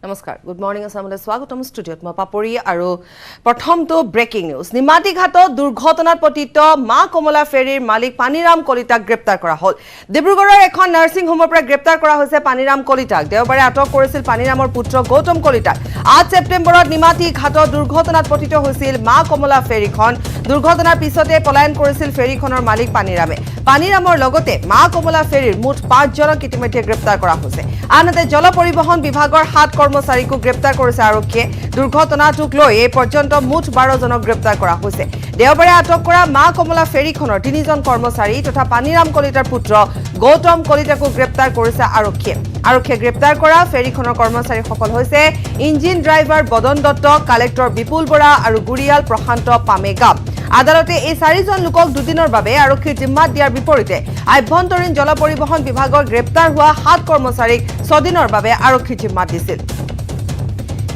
নমস্কাৰ good morning আসামলৈ স্বাগতম ষ্টুডিঅ'ত মই পাপৰি আৰু প্ৰথমটো ব্ৰেকিং নিউজ নিমাতী ঘাটত দুৰ্ঘটনাত পতিত মা কমলা ফেৰীৰ মালিক পানীৰাম কলিতাক গ্ৰেপ্তাৰ কৰা হ'ল ডিব্ৰুগড়ৰ এখন নাৰ্ছিং হোমৰ পৰা গ্ৰেপ্তাৰ কৰা হৈছে পানীৰাম কলিতাক দেওবাৰে আটক কৰিছিল পানীৰামৰ পুত্ৰ গৌতম কলিতাক 8 ছেপ্টেম্বৰত নিমাতী ঘাটত দুৰ্ঘটনাত পতিত হৈছিল মা কমলা ফেৰীখন দুৰ্ঘটনাৰ পিছতে পলায়ন কৰিছিল ফেৰীখনৰ মালিক পানীৰামৰ লগতে মা কমলা ফেৰীৰ মুঠ 5 জনক ইতিমধ্যে গ্ৰেপ্তাৰ কৰা হৈছে আনহাতে জল পৰিবহণ বিভাগৰ 7 কৰ্মচাৰীকো গ্ৰেপ্তাৰ কৰিছে আৰক্ষীয়ে দুৰ্ঘটনাটোক লৈ এই পৰ্যন্ত মুঠ 12 জনক গ্ৰেপ্তাৰ কৰা হৈছে দেওবাৰে আটক কৰা মা কমলা ফেৰীখনৰ 3 জন কৰ্মচাৰী তথা পানীৰাম কলিতাৰ পুত্ৰ গৌতম কলিতাকো গ্ৰেপ্তাৰ কৰিছে আৰক্ষীয়ে গ্ৰেপ্তাৰ কৰা ফেৰীখনৰ কৰ্মচাৰীসকল হৈছে ইঞ্জিন ড্ৰাইভাৰ বদন দত্ত কালেক্টৰ বিপুল বৰা আৰু গুৰিয়াল প্ৰশান্ত পামেগাম আদালতে এই 4 জন লোকক দুদিনৰ বাবে আৰক্ষীৰ জিম্মাত দিয়াৰ বিপৰীতে আভ্যন্তৰীণ জল পৰিবহণ বিভাগৰ গ্ৰেপ্তাৰ হোৱা 7 কৰ্মচাৰীক 6 দিনৰ বাবে আৰক্ষীৰ জিম্মাত দিছিল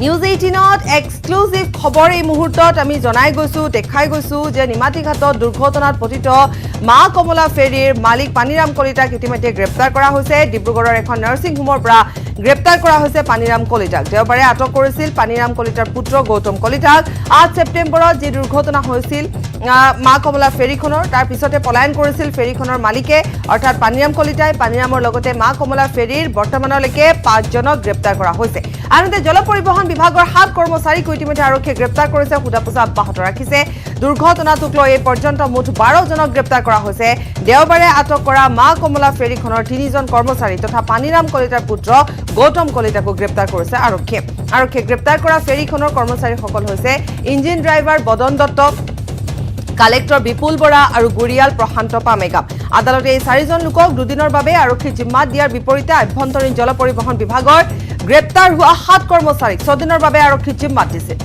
নিউজ 18ত এক্সক্লুসিভ খবৰ এই মুহূৰ্তত আমি জনাই গৈছো দেখাই গৈছো যে নিমাতী ঘাটত দুৰ্ঘটনাত পতিত মা কমলা ফেৰীৰ মালিক পানীৰাম কলিতাক ইতিমধ্যে গ্ৰেপ্তাৰ কৰা হৈছে ডিব্ৰুগড়ৰ এখন নাৰ্ছিং হোমৰ পৰা গ্ৰেপ্তাৰ কৰা হৈছে পানীৰাম কলিতাক দেওবাৰে আটক কৰিছিল পানীৰাম কলিতাৰ পুত্ৰ গৌতম কলিতাক 8 ছেপ্টেম্বৰত যি দুৰ্ঘটনা হৈছিল মা কমলা ফেৰীখনৰ তাৰ পিছতে পলায়ন কৰিছিল ফেৰীখনৰ মালিকে অৰ্থাৎ পানীৰাম কলিতাই পানীৰামৰ লগতে মা কমলা ফেৰীৰ বৰ্তমানলৈকে 5 জনক গ্ৰেপ্তাৰ কৰা হৈছে আনহাতে জল পৰিবহণ বিভাগৰ 7 কৰ্মচাৰীক ইতিমধ্যে আৰক্ষীয়ে গ্ৰেপ্তাৰ কৰিছে সোধাপোছা অব্যাহত ৰাখিছে দুৰ্ঘটনাটোক লৈ এই পৰ্যন্ত মুঠ 12 জনক গ্ৰেপ্তাৰ কৰা হৈছে দেওবাৰে আটক কৰা মা কমলা ফেৰীখনৰ 3 জন কৰ্মচাৰী তথা পানীৰাম কলিতাৰ পুত্ৰ গৌতম কলিতাকো গ্ৰেপ্তাৰ কৰিছে আৰক্ষীয়ে গ্ৰেপ্তাৰ কৰা ফেৰীখনৰ কৰ্মচাৰীসকল হৈছে ইঞ্জিন ড্ৰাইভাৰ বদন দত্ত কালেক্টৰ বিপুল বৰা আৰু গুৰিয়াল প্ৰশান্ত পামেগাম আদালতে এই 4 জন লোকক দুদিনৰ বাবে আৰক্ষীৰ জিম্মাত দিয়াৰ বিপৰীতে আভ্যন্তৰীণ জল পৰিবহণ বিভাগৰ গ্ৰেপ্তাৰ হোৱা 7 কৰ্মচাৰীক 6 দিনৰ বাবে আৰক্ষীৰ জিম্মাত দিছিল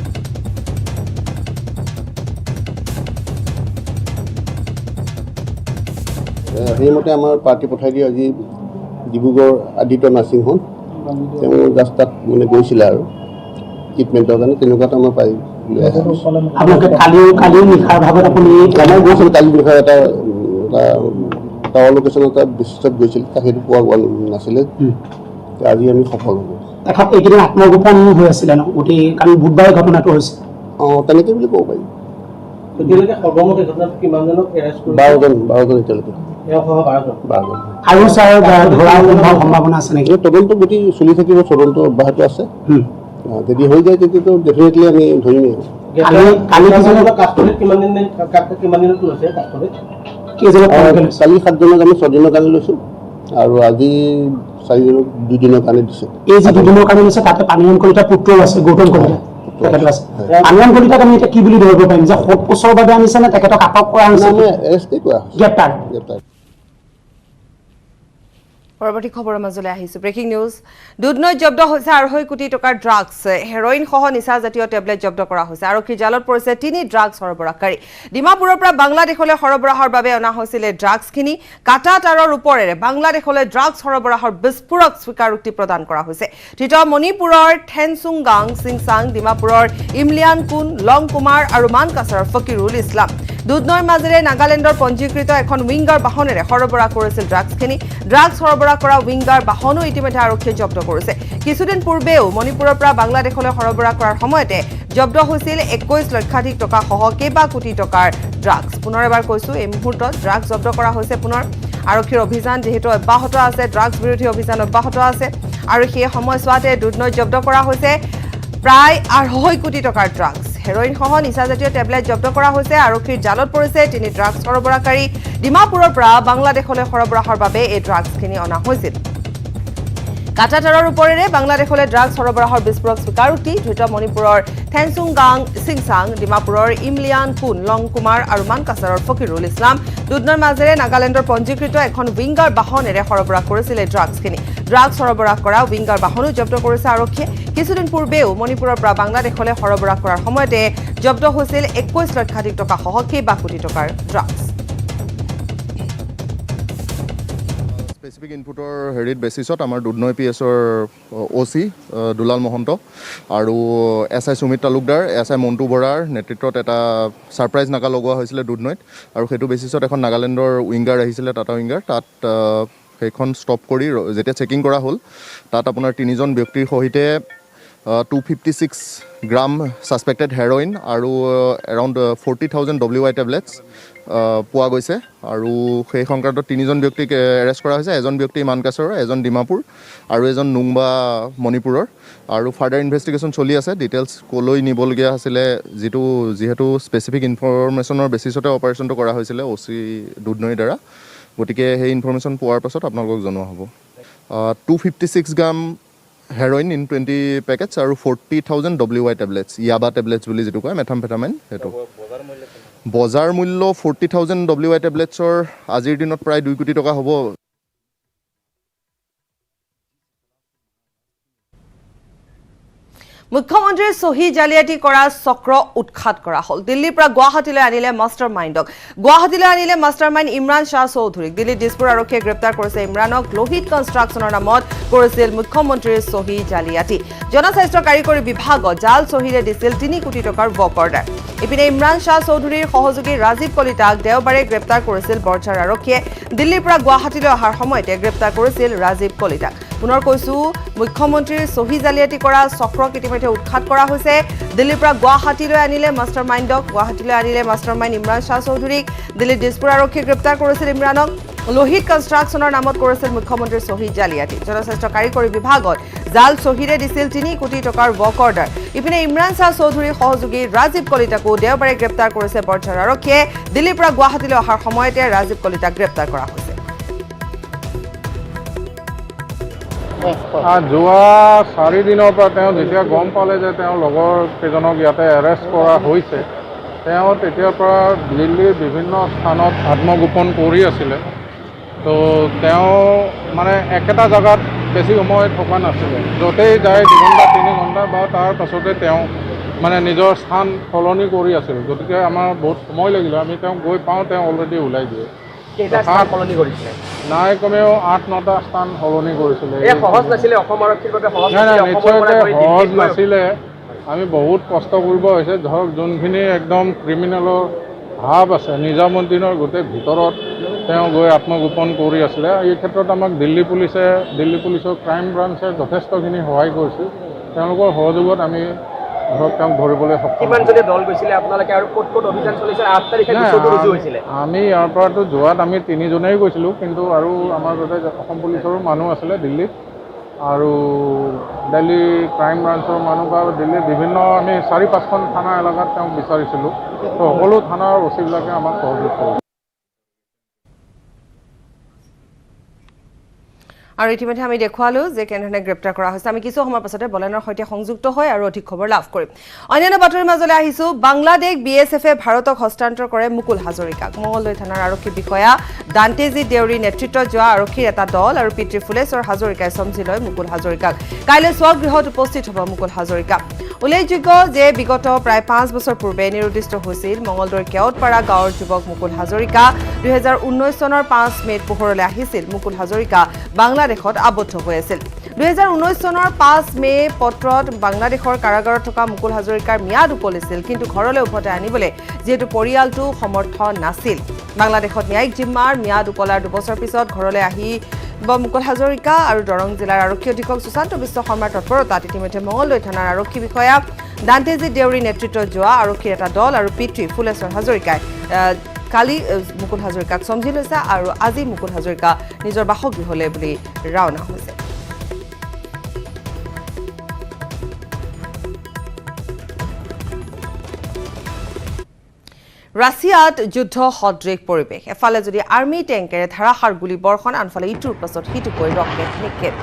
সেইমতে আমাৰ পাৰ্টি পঠাই দিয়ে আজি ডিব্ৰুগড় আদিত্য নাৰ্ছিং হোম তেওঁ ৰাস্তাত মানে গৈছিলে আৰু ট্ৰিটমেণ্টৰ কাৰণে তেনেকুৱাত আমাৰ পাই আপোনালোকে কালিও নিশাৰ ভাগত আপুনি আমাৰ গৈছিল কালি নিশা এটা টাৱাৰ লোকেশ্যন এটা বিশ্বত গৈছিল সেইটো পোৱা গ'ল নাছিলে আজি আমি সফল হ'লোঁ এইকেইদিন আত্মগোপন হৈ আছিলে ন গোটেই কালি বুধবাৰে ঘটনাটো হৈছে তেনেকৈ বুলি ক'ব পাৰি এতিয়ালৈকে সৰ্বমুঠ ঘটনাত কিমানজনক এৰেষ্ট কৰিছে 12জন এতিয়ালৈকে আৰু ছাৰ ধৰা সম্ভাৱনা আছে নেকি তদন্ত গতি চলি থাকিব তদন্ত অব্যাহত আছে যদি হৈ যায় তেতিয়াতো ডেফিনেটলি আমি ধৰিমেই কালি 7 জনক লৈছে কালি 7 জনক আমি 6 দিনৰ কাৰণে লৈছোঁ আৰু আজি 4 জনক 2 দিনৰ কাৰণে দিছে এই যে 2 দিনৰ কাৰণে লৈছে তাতে পানীৰাম কলিতাৰ পুত্ৰও আছে গৌতম কলিতা পানীৰাম কলিতাক আমি এতিয়া কি বুলি ধৰিব পাৰিম যে সৎ কোচৰ বাবে আনিছে নে তেখেতক আটক কৰা হৈছে এৰেষ্টেই কৰা হৈছে গ্ৰেপ্তাৰ পৰৱৰ্তী খবৰৰ মাজলৈ আহিছো ব্ৰেকিং নিউজ দুধনৈত জব্দ হৈছে 2.5 কোটি টকাৰ ড্ৰাগছ হেৰইন সহ নিচা জাতীয় টেবলেট জব্দ কৰা হৈছে আৰক্ষী জালত পৰিছে 3 ড্ৰাগছ সৰবৰাহকাৰী ডিমাপুৰৰ পৰা বাংলাদেশলৈ সৰবৰাহৰ বাবে অনা হৈছিল ড্ৰাগছখিনি কাটা তাৰৰ ওপৰেৰে বাংলাদেশলৈ ড্ৰাগছ সৰবৰাহৰ বিস্ফোৰক স্বীকাৰোক্তি প্ৰদান কৰা হৈছে ধৃত মণিপুৰৰ থেনচুংগাং সিংচাং ডিমাপুৰৰ ইমলিয়ান কুন লং কুমাৰ আৰু মানকাছাৰৰ ফকিৰুল ইছলাম দুধনৈৰ মাজেৰে নাগালেণ্ডৰ পঞ্জীকৃত এখন উইংগাৰ বাহনেৰে সৰবৰাহ কৰিছিল ড্ৰাগছখিনি ড্ৰাগছ সৰবৰাহ কৰা উইংগাৰ বাহনো ইতিমধ্যে আৰক্ষীয়ে জব্দ কৰিছে কিছুদিন পূৰ্বেও মণিপুৰৰ পৰা বাংলাদেশলৈ সৰবৰাহ কৰাৰ সময়তে জব্দ হৈছিল 21 লক্ষাধিক টকা সহ কেইবা কোটি টকাৰ ড্ৰাগছ পুনৰ এবাৰ কৈছো এই মুহূৰ্তত ড্ৰাগছ জব্দ কৰা হৈছে পুনৰ আৰক্ষীৰ অভিযান যেহেতু অব্যাহত আছে ড্ৰাগছ বিৰোধী অভিযান অব্যাহত আছে আৰু সেই সময়ছোৱাতে দুধনৈত জব্দ কৰা হৈছে প্ৰায় 2.5 কোটি টকাৰ ড্ৰাগছ হেৰইন সহ নিচা জাতীয় টেবলেট জব্দ কৰা হৈছে আৰক্ষীৰ জালত পৰিছে 3 ড্ৰাগছ সৰবৰাহকাৰী ডিমাপুৰৰ পৰা বাংলাদেশলৈ সৰবৰাহৰ বাবে এই ড্ৰাগছখিনি অনা হৈছিল কাটাতাৰৰ ওপৰেৰে বাংলাদেশলৈ ড্ৰাগছ সৰবৰাহৰ বিস্ফোৰক স্বীকাৰোক্তি ধৃত মণিপুৰৰ থেনচুংগাং সিংচাং ডিমাপুৰৰ ইমলিয়ান কুন লং কুমাৰ আৰু মানকাছাৰৰ ফকিৰুল ইছলাম দুধনৈৰ মাজেৰে নাগালেণ্ডৰ পঞ্জীকৃত এখন উইংগাৰ বাহনেৰে সৰবৰাহ কৰিছিল এই ড্ৰাগছখিনি ড্ৰাগছ সৰবৰাহ কৰা উইংগাৰ বাহনো জব্দ কৰিছে আৰক্ষীয়ে কিছুদিন পূৰ্বেও মণিপুৰৰ পৰা বাংলাদেশলৈ সৰবৰাহ কৰাৰ সময়তে জব্দ হৈছিল 21 লক্ষাধিক টকা সহ কেইবা কোটি টকাৰ ড্ৰাগছ স্পেচিফিক ইনপুটৰ হেৰিত বেচিছত আমাৰ দুধনৈ পিএছৰ অ'চি দুলাল মহন্ত আৰু S I Sumit Talukdar S I Montu বৰাৰ নেতৃত্বত এটা ছাৰপ্ৰাইজ নাকা লগোৱা হৈছিলে দুধনৈত আৰু সেইটো বেচিছত এখন নাগালেণ্ডৰ উইংগাৰ আহিছিলে টাটা উইংগাৰ তাত সেইখন ষ্টপ কৰি যেতিয়া চেকিং কৰা হ'ল তাত আপোনাৰ 3জন ব্যক্তিৰ সহিতে 256 গ্ৰাম ছাছপেক্টেড হেৰইন আৰু এৰাউণ্ড 40,000 WI টেবলেটছ পোৱা গৈছে আৰু সেই সংক্ৰান্তত 3জন ব্যক্তিক এৰেষ্ট কৰা হৈছে। এজন ব্যক্তি মানকাছৰৰ, এজন ডিমাপুৰ আৰু এজন নুংবা মণিপুৰৰ। আৰু ফাৰ্ডাৰ ইনভেষ্টিগেশ্যন চলি আছে। ডিটেইলছ ক'লৈ নিবলগীয়া আছিলে, যিহেতু স্পেচিফিক ইনফৰমেশ্যনৰ বেচিছতে অপাৰেশ্যনটো কৰা হৈছিলে OC দুধনৈৰ দ্বাৰা, গতিকে সেই ইনফৰমেশ্যন পোৱাৰ পাছত আপোনালোকক জনোৱা হ'ব। 256 গ্ৰাম হেৰইন ইন 20 পেকেটছ আৰু 40,000 WI টেবলেটছ, ইয়াবা টেবলেটছ বুলি যিটো কয়, মেথামফেটামাইন, সেইটো বজাৰ মূল্য 40,000 WI টেবলেটছৰ আজিৰ দিনত প্ৰায় 2 কোটি টকা হ'ব। মুখ্যমন্ত্ৰীৰ চহী জালিয়াতি কৰা চক্ৰ উৎখাত কৰা হ'ল। দিল্লীৰ পৰা গুৱাহাটীলৈ আনিলে মাষ্টাৰ মাইণ্ডক। গুৱাহাটীলৈ আনিলে মাষ্টাৰ মাইণ্ড ইমৰান শ্বাহ চৌধুৰীক। দিল্লীৰ দিছপুৰ আৰক্ষীয়ে গ্ৰেপ্তাৰ কৰিছে ইমৰানক। লোহিত কনষ্ট্ৰাকশ্যনৰ নামত কৰিছিল মুখ্যমন্ত্ৰীৰ চহী জালিয়াতি। জনস্বাস্থ্য কাৰিকৰী বিভাগত জাল চহীৰে দিছিল 3 কোটি টকাৰ ৱৰ্ক অৰ্ডাৰ। ইপিনে ইমৰান শ্বাহ চৌধুৰীৰ সহযোগী ৰাজীৱ কলিতাক দেওবাৰে গ্ৰেপ্তাৰ কৰিছিল বৰঝাৰ আৰক্ষীয়ে। দিল্লীৰ পৰা গুৱাহাটীলৈ অহাৰ সময়তে গ্ৰেপ্তাৰ কৰিছিল ৰাজীৱ কলিতাক। পুনৰ কৈছো, মুখ্যমন্ত্ৰীৰ চহী জালিয়াতি কৰা চক্ৰক ইতিমধ্যে উৎখাত কৰা হৈছে। দিল্লীৰ পৰা গুৱাহাটীলৈ আনিলে মাষ্টাৰ মাইণ্ডক, গুৱাহাটীলৈ আনিলে মাষ্টাৰ মাইণ্ড ইমৰান শ্বাহ চৌধুৰীক। দিল্লীৰ দিছপুৰ আৰক্ষীয়ে গ্ৰেপ্তাৰ কৰিছিল ইমৰানক। লোহিত কনষ্ট্ৰাকশ্যনৰ নামত কৰিছিল মুখ্যমন্ত্ৰীৰ চহী জালিয়াতি। জনস্বাস্থ্য কাৰিকৰী বিভাগত জাল চহীৰে দিছিল 3 কোটি টকাৰ ৱৰ্ক অৰ্ডাৰ। ইপিনে ইমৰান শ্বাহ চৌধুৰীৰ সহযোগী ৰাজীৱ কলিতাকো দেওবাৰে গ্ৰেপ্তাৰ কৰিছে বৰঝাৰ আৰক্ষীয়ে। দিল্লীৰ পৰা গুৱাহাটীলৈ অহাৰ সময়তে ৰাজীৱ কলিতাক গ্ৰেপ্তাৰ কৰা হৈছে। যোৱা 4 দিনৰ পৰা তেওঁ যেতিয়া গম পালে যে তেওঁ লগৰ কেইজনক ইয়াতে এৰেষ্ট কৰা হৈছে, তেওঁ তেতিয়াৰ পৰা দিল্লীৰ বিভিন্ন স্থানত আত্মগোপন কৰি আছিলে। তো তেওঁ মানে একেটা জেগাত বেছি সময় থকা নাছিলে। য'তেই যায় 2 ঘণ্টা 3 ঘণ্টা বা তাৰ পাছতে তেওঁ মানে নিজৰ স্থান সলনি কৰি আছিল। গতিকে আমাৰ বহুত সময় লাগিলে। আমি তেওঁক গৈ পাওঁ, তেওঁ অলৰেডি ওলাই দিয়ে। সলনি কৰিছিলে নাই, কমেও 8-9টা স্থান সলনি কৰিছিলে। সহজ নাছিলে অসম আৰক্ষীৰ বাবে, নাই, নিশ্চয়কৈ সহজ নাছিলে। আমি বহুত কষ্ট কৰিব হৈছে। ধৰক যোনখিনি একদম ক্ৰিমিনেলৰ ভাৱ আছে, নিজামুদ্দিনৰ গোটেই ভিতৰত তেওঁ গৈ আত্মগোপন কৰি আছিলে। এই ক্ষেত্ৰত আমাক দিল্লী পুলিচৰ ক্ৰাইম ব্ৰাঞ্চে যথেষ্টখিনি সহায় কৰিছিল। তেওঁলোকৰ সহযোগত আমি ধৰক তেওঁক ধৰিবলৈ সক্ষম। কিমানজনী দল গৈছিলে আপোনালোকে আৰু ক'ত ক'ত অভিযান চলিছিল? 8 তাৰিখে গোচৰটো ৰুজু হৈছিলে। আমি ইয়াৰ পৰাতো যোৱাত আমি 3 জনেই গৈছিলোঁ, কিন্তু আৰু আমাৰ যাতে অসম পুলিচৰো মানুহ আছিলে দিল্লীত, আৰু দিল্লী ক্ৰাইম ব্ৰাঞ্চৰ মানুহ বা দিল্লীৰ বিভিন্ন আমি 4-5খন থানা এলেকাত তেওঁক বিচাৰিছিলোঁ। তো সকলো থানাৰ OC-বিলাকে আমাক সহযোগ কৰিছে। আৰু ইতিমধ্যে আমি দেখুৱালো যে কেনেধৰণে গ্ৰেপ্তাৰ কৰা হৈছে। আমি কিছু সময়ৰ পাছতে বলেনৰ সৈতে সংযুক্ত হৈ আৰু অধিক খবৰ লাভ কৰিম। অন্যান্য বাতৰিৰ মাজলৈ আহিছো। বাংলাদেশ BSF-এ ভাৰতক হস্তান্তৰ কৰে মুকুল হাজৰিকাক। মঙলদৈ থানাৰ আৰক্ষী বিষয়া দান্তেজি দেউৰীৰ নেতৃত্বত যোৱা আৰক্ষীৰ এটা দল আৰু পিতৃ ফুলেশ্বৰ হাজৰিকাই চমজি লয় মুকুল হাজৰিকাক। কাইলৈ স্বগৃহত উপস্থিত হ'ব মুকুল হাজৰিকা। উল্লেখযোগ্য যে বিগত প্ৰায় 5 বছৰ পূৰ্বে নিৰুদ্দিষ্ট হৈছিল মঙলদৈৰ কেওটপাৰা গাঁৱৰ যুৱক মুকুল হাজৰিকা। 2019 চনৰ 5 মে'ত পোহৰলৈ আহিছিল মুকুল হাজৰিকা বাংলাদেশত আবদ্ধ হৈ আছিল। 2019 চনৰ 5 মে' পত্ৰত বাংলাদেশৰ কাৰাগাৰত থকা মুকুল হাজৰিকাৰ ম্যাদ উকলিছিল, কিন্তু ঘৰলৈ উভতাই আনিবলৈ যিহেতু পৰিয়ালটো সমৰ্থ নাছিল। বাংলাদেশত ন্যায়িক জিম্মাৰ ম্যাদ উকলাৰ 2 বছৰ পিছত ঘৰলৈ আহি মুকুল হাজৰিকা আৰু দৰং জিলাৰ আৰক্ষী অধীক্ষক সুশান্ত বিশ্ব শৰ্মাৰ তৎপৰতাত ইতিমধ্যে মঙলদৈ থানাৰ আৰক্ষী বিষয়া দান্তেজি দেউৰীৰ নেতৃত্বত যোৱা আৰক্ষীৰ এটা দল আৰু পিতৃ ফুলেশ্বৰ হাজৰিকাই কালি মুকুল হাজৰিকাক চমজি লৈছে আৰু আজি মুকুল হাজৰিকা নিজৰ বাসগৃহলৈ বুলি ৰাওনা হৈছে। ৰাছিয়াত যুদ্ধ সদৃশ পৰিৱেশ। এফালে যদি আৰ্মি টেংকেৰে ধাৰাসাৰ গুলীবৰ্ষণ, আনফালে ইটোৰ পাছত সিটোকৈ ৰকেট নিক্ষেপ।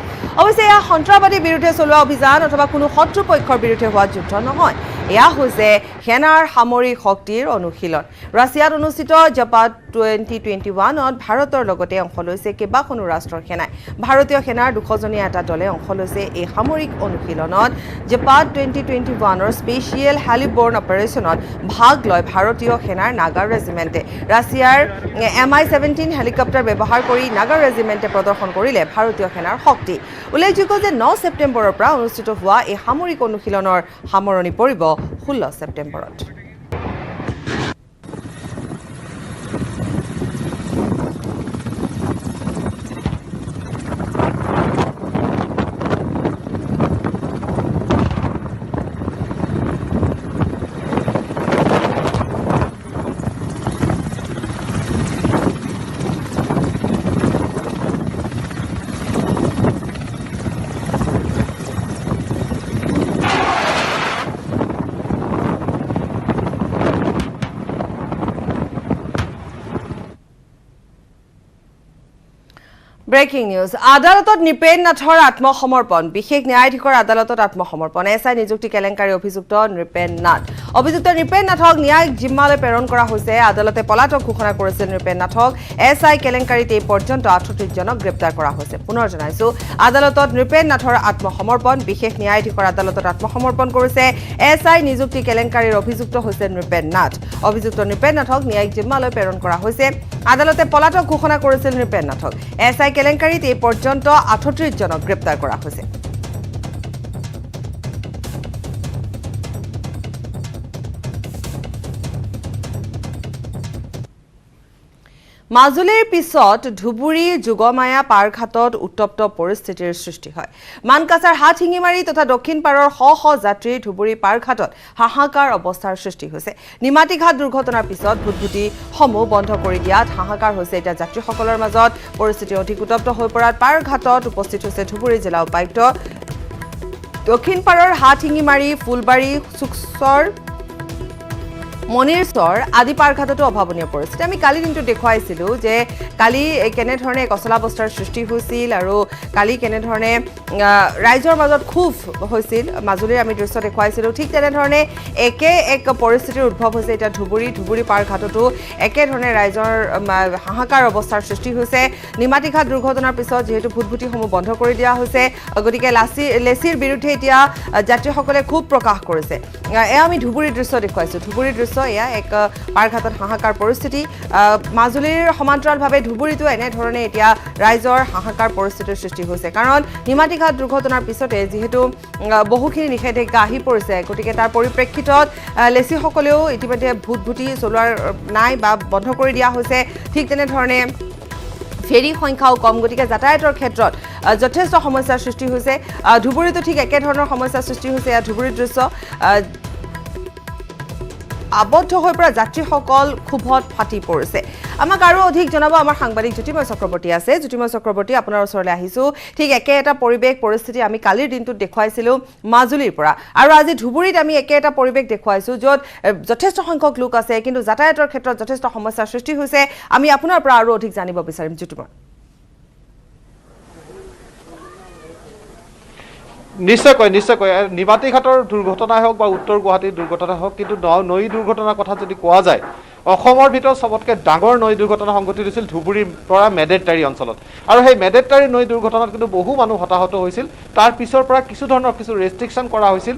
অৱশ্যে এয়া সন্ত্ৰাসবাদীৰ বিৰুদ্ধে চলোৱা অভিযান অথবা কোনো শত্ৰুপক্ষৰ বিৰুদ্ধে হোৱা যুদ্ধ নহয়। এয়া হৈছে সেনাৰ সামৰিক শক্তিৰ অনুশীলন। ৰাছিয়াত অনুষ্ঠিত জাপাত 2021ত ভাৰতৰ লগতে অংশ লৈছে কেইবাখনো ৰাষ্ট্ৰৰ সেনাই। ভাৰতীয় সেনাৰ 200জনীয়া এটা দলে অংশ লৈছে এই সামৰিক অনুশীলনত। জাপাত 2021ৰ স্পেচিয়েল হেলিবৰ্ন অপাৰেশ্যনত ভাগ লয় ভাৰতীয় সেনাৰ নাগাৰ ৰেজিমেণ্টে। ৰাছিয়াৰ MI-17 হেলিকপ্টাৰ ব্যৱহাৰ কৰি নাগাৰ ৰেজিমেণ্টে প্ৰদৰ্শন কৰিলে ভাৰতীয় সেনাৰ শক্তি। উল্লেখযোগ্য যে 9 ছেপ্টেম্বৰৰ পৰা অনুষ্ঠিত হোৱা এই সামৰিক অনুশীলনৰ সামৰণি পৰিব 16 ছেপ্টেম্বৰত। ব্ৰেকিং নিউজ আদালতত নৃপেন নাথৰ আত্মসমৰ্পণ বিশেষ ন্যায়াধীশৰ আদালতত আত্মসমৰ্পণ এছআই নিযুক্তি কেলেংকাৰী অভিযুক্ত নৃপেন নাথ অভিযুক্ত নৃপেন নাথক ন্যায়িক জিম্মালৈ প্ৰেৰণ কৰা হৈছে আদালতে পলাতক ঘোষণা কৰিছিল নৃপেন নাথক এছআই কেলেংকাৰীত এই পৰ্যন্ত 38জনক গ্ৰেপ্তাৰ কৰা হৈছে পুনৰ জনাইছো আদালতত নৃপেন নাথৰ আত্মসমৰ্পণ বিশেষ ন্যায়াধীশৰ আদালতত আত্মসমৰ্পণ কৰিছে এছআই নিযুক্তি কেলেংকাৰীৰ অভিযুক্ত হৈছে নৃপেন নাথ অভিযুক্ত নৃপেন নাথক ন্যায়িক জিম্মালৈ প্ৰেৰণ কৰা হৈছে আদালতে পলাতক ঘোষণা কৰিছিল নৃপেন নাথক এছআই কেলেংকাৰীত এই পৰ্যন্ত 38জনক গ্ৰেপ্তাৰ কৰা হৈছে মাজুলীৰ পিছত ধুবুৰী যোগমায়া পাৰঘাটত উত্তপ্ত পৰিস্থিতিৰ সৃষ্টি হয় মানকাছাৰ হাতশিঙিমাৰী তথা দক্ষিণ পাৰৰ শ যাত্ৰীৰ ধুবুৰী পাৰঘাটত হাহাকাৰ অৱস্থাৰ সৃষ্টি হৈছে নিমাতীঘাট দুৰ্ঘটনাৰ পিছত ভুটভুটিসমূহ বন্ধ কৰি দিয়াত হাহাকাৰ হৈছে এতিয়া যাত্ৰীসকলৰ মাজত পৰিস্থিতি অধিক উত্তপ্ত হৈ পৰাত পাৰঘাটত উপস্থিত হৈছে ধুবুৰী জিলা উপায়ুক্ত দক্ষিণ পাৰৰ হাতশিঙিমাৰী ফুলবাৰী চুকচৰ মনিৰচৰ আদি পাৰঘাটতো অভাৱনীয় পৰিস্থিতি আমি কালি দিনটো দেখুৱাইছিলোঁ যে কালি কেনেধৰণে কচলাবস্থাৰ সৃষ্টি হৈছিল আৰু কালি কেনেধৰণে ৰাইজৰ মাজত ক্ষোভ হৈছিল মাজুলীৰ আমি দৃশ্য দেখুৱাইছিলোঁ ঠিক তেনেধৰণে একে এক পৰিস্থিতিৰ উদ্ভৱ হৈছে এতিয়া ধুবুৰী পাৰঘাটতো একেধৰণে ৰাইজৰ হাহাকাৰ অৱস্থাৰ সৃষ্টি হৈছে নিমাতীঘাট দুৰ্ঘটনাৰ পিছত যিহেতু ভুটভুটিসমূহ বন্ধ কৰি দিয়া হৈছে গতিকে লেচিৰ বিৰুদ্ধে এতিয়া যাত্ৰীসকলে ক্ষোভ প্ৰকাশ কৰিছে এয়া আমি ধুবুৰীৰ দৃশ্য দেখুৱাইছোঁ ধুবুৰীৰ দৃশ্য এয়া এক পাৰঘাটত হাহাকাৰ পৰিস্থিতি মাজুলীৰ সমান্তৰালভাৱে ধুবুৰীতো এনেধৰণে এতিয়া ৰাইজৰ হাহাকাৰ পৰিস্থিতিৰ সৃষ্টি হৈছে কাৰণ নিমাতীঘাট দুৰ্ঘটনাৰ পিছতে যিহেতু বহুখিনি নিষেধাজ্ঞা আহি পৰিছে গতিকে তাৰ পৰিপ্ৰেক্ষিতত লেচিসকলেও ইতিমধ্যে ভুটভুটি চলোৱাৰ নাই বা বন্ধ কৰি দিয়া হৈছে ঠিক তেনেধৰণে ফেৰী সংখ্যাও কম গতিকে যাতায়াতৰ ক্ষেত্ৰত যথেষ্ট সমস্যাৰ সৃষ্টি হৈছে ধুবুৰীতো ঠিক একেধৰণৰ সমস্যাৰ সৃষ্টি হৈছে এয়া ধুবুৰীৰ দৃশ্য আবদ্ধ হৈ পৰা যাত্ৰীসকল ক্ষোভত ফাটি পৰিছে আমাক আৰু অধিক জনাব আমাৰ সাংবাদিক জ্যোতিময় চক্ৰৱৰ্তী আছে জ্যোতিময় চক্ৰৱৰ্তী আপোনাৰ ওচৰলৈ আহিছোঁ ঠিক একে এটা পৰিৱেশ পৰিস্থিতি আমি কালিৰ দিনটোত দেখুৱাইছিলোঁ মাজুলীৰ পৰা আৰু আজি ধুবুৰীত আমি একে এটা পৰিৱেশ দেখুৱাইছোঁ য'ত যথেষ্ট সংখ্যক লোক আছে কিন্তু যাতায়াতৰ ক্ষেত্ৰত যথেষ্ট সমস্যাৰ সৃষ্টি হৈছে আমি আপোনাৰ পৰা আৰু অধিক জানিব বিচাৰিম জ্যোতিময় নিশ্চয়কৈ নিমাতীঘাটৰ দুৰ্ঘটনাই হওক বা উত্তৰ গুৱাহাটীৰ দুৰ্ঘটনাই হওক কিন্তু নৈ দুৰ্ঘটনাৰ কথা যদি কোৱা যায় অসমৰ ভিতৰত সবতকৈ ডাঙৰ নৈ দুৰ্ঘটনা সংঘটিত হৈছিল ধুবুৰীৰ পৰা মেডেটাৰী অঞ্চলত আৰু সেই মেডেটাৰী নৈ দুৰ্ঘটনাত কিন্তু বহু মানুহ হতাহত হৈছিল তাৰ পিছৰ পৰা কিছু ৰেষ্ট্ৰিকশ্যন কৰা হৈছিল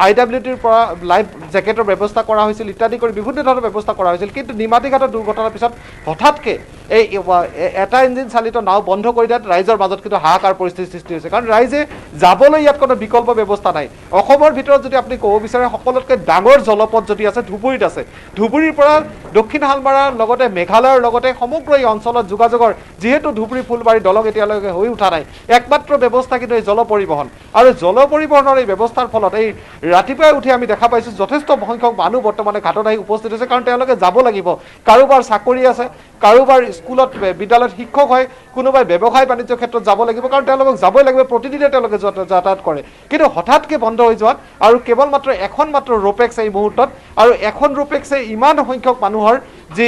IWTৰ পৰা লাইফ জেকেটৰ ব্যৱস্থা কৰা হৈছিল ইত্যাদি কৰি বিভিন্ন ধৰণৰ ব্যৱস্থা কৰা হৈছিল কিন্তু নিমাতীঘাটৰ দুৰ্ঘটনাৰ পিছত হঠাৎকৈ এই এটা ইঞ্জিন চালিত নাও বন্ধ কৰি দিয়াত ৰাইজৰ মাজত কিন্তু হাহাকাৰ পৰিস্থিতিৰ সৃষ্টি হৈছে কাৰণ ৰাইজে যাবলৈ ইয়াত কোনো বিকল্প ব্যৱস্থা নাই অসমৰ ভিতৰত যদি আপুনি ক'ব বিচাৰে সকলোতকৈ ডাঙৰ জলপথ যদি আছে ধুবুৰীত আছে ধুবুৰীৰ পৰা দক্ষিণ হালমাৰাৰ লগতে মেঘালয়ৰ লগতে সমগ্ৰ এই অঞ্চলত যোগাযোগৰ যিহেতু ধুবুৰী ফুলবাৰী দলং এতিয়ালৈকে হৈ উঠা নাই একমাত্ৰ ব্যৱস্থা কিন্তু এই জল পৰিবহণ আৰু জল পৰিবহণৰ এই ব্যৱস্থাৰ ফলত এই ৰাতিপুৱাই উঠি আমি দেখা পাইছোঁ যথেষ্ট সংখ্যক মানুহ বৰ্তমানে ঘাটত আহি উপস্থিত হৈছে কাৰণ তেওঁলোকে যাব লাগিব কাৰোবাৰ চাকৰি আছে কাৰোবাৰ স্কুলত বিদ্যালয়ত শিক্ষক হয় কোনোবাই ব্যৱসায় বাণিজ্যৰ ক্ষেত্ৰত যাব লাগিব কাৰণ তেওঁলোকক যাবই লাগিব প্ৰতিদিনে তেওঁলোকে যাতায়াত কৰে কিন্তু হঠাৎকৈ বন্ধ হৈ যোৱাত আৰু কেৱল এখন মাত্ৰ ৰোপেক্স এই মুহূৰ্তত আৰু এখন ৰোপেক্সে ইমান সংখ্যক মানুহৰ যি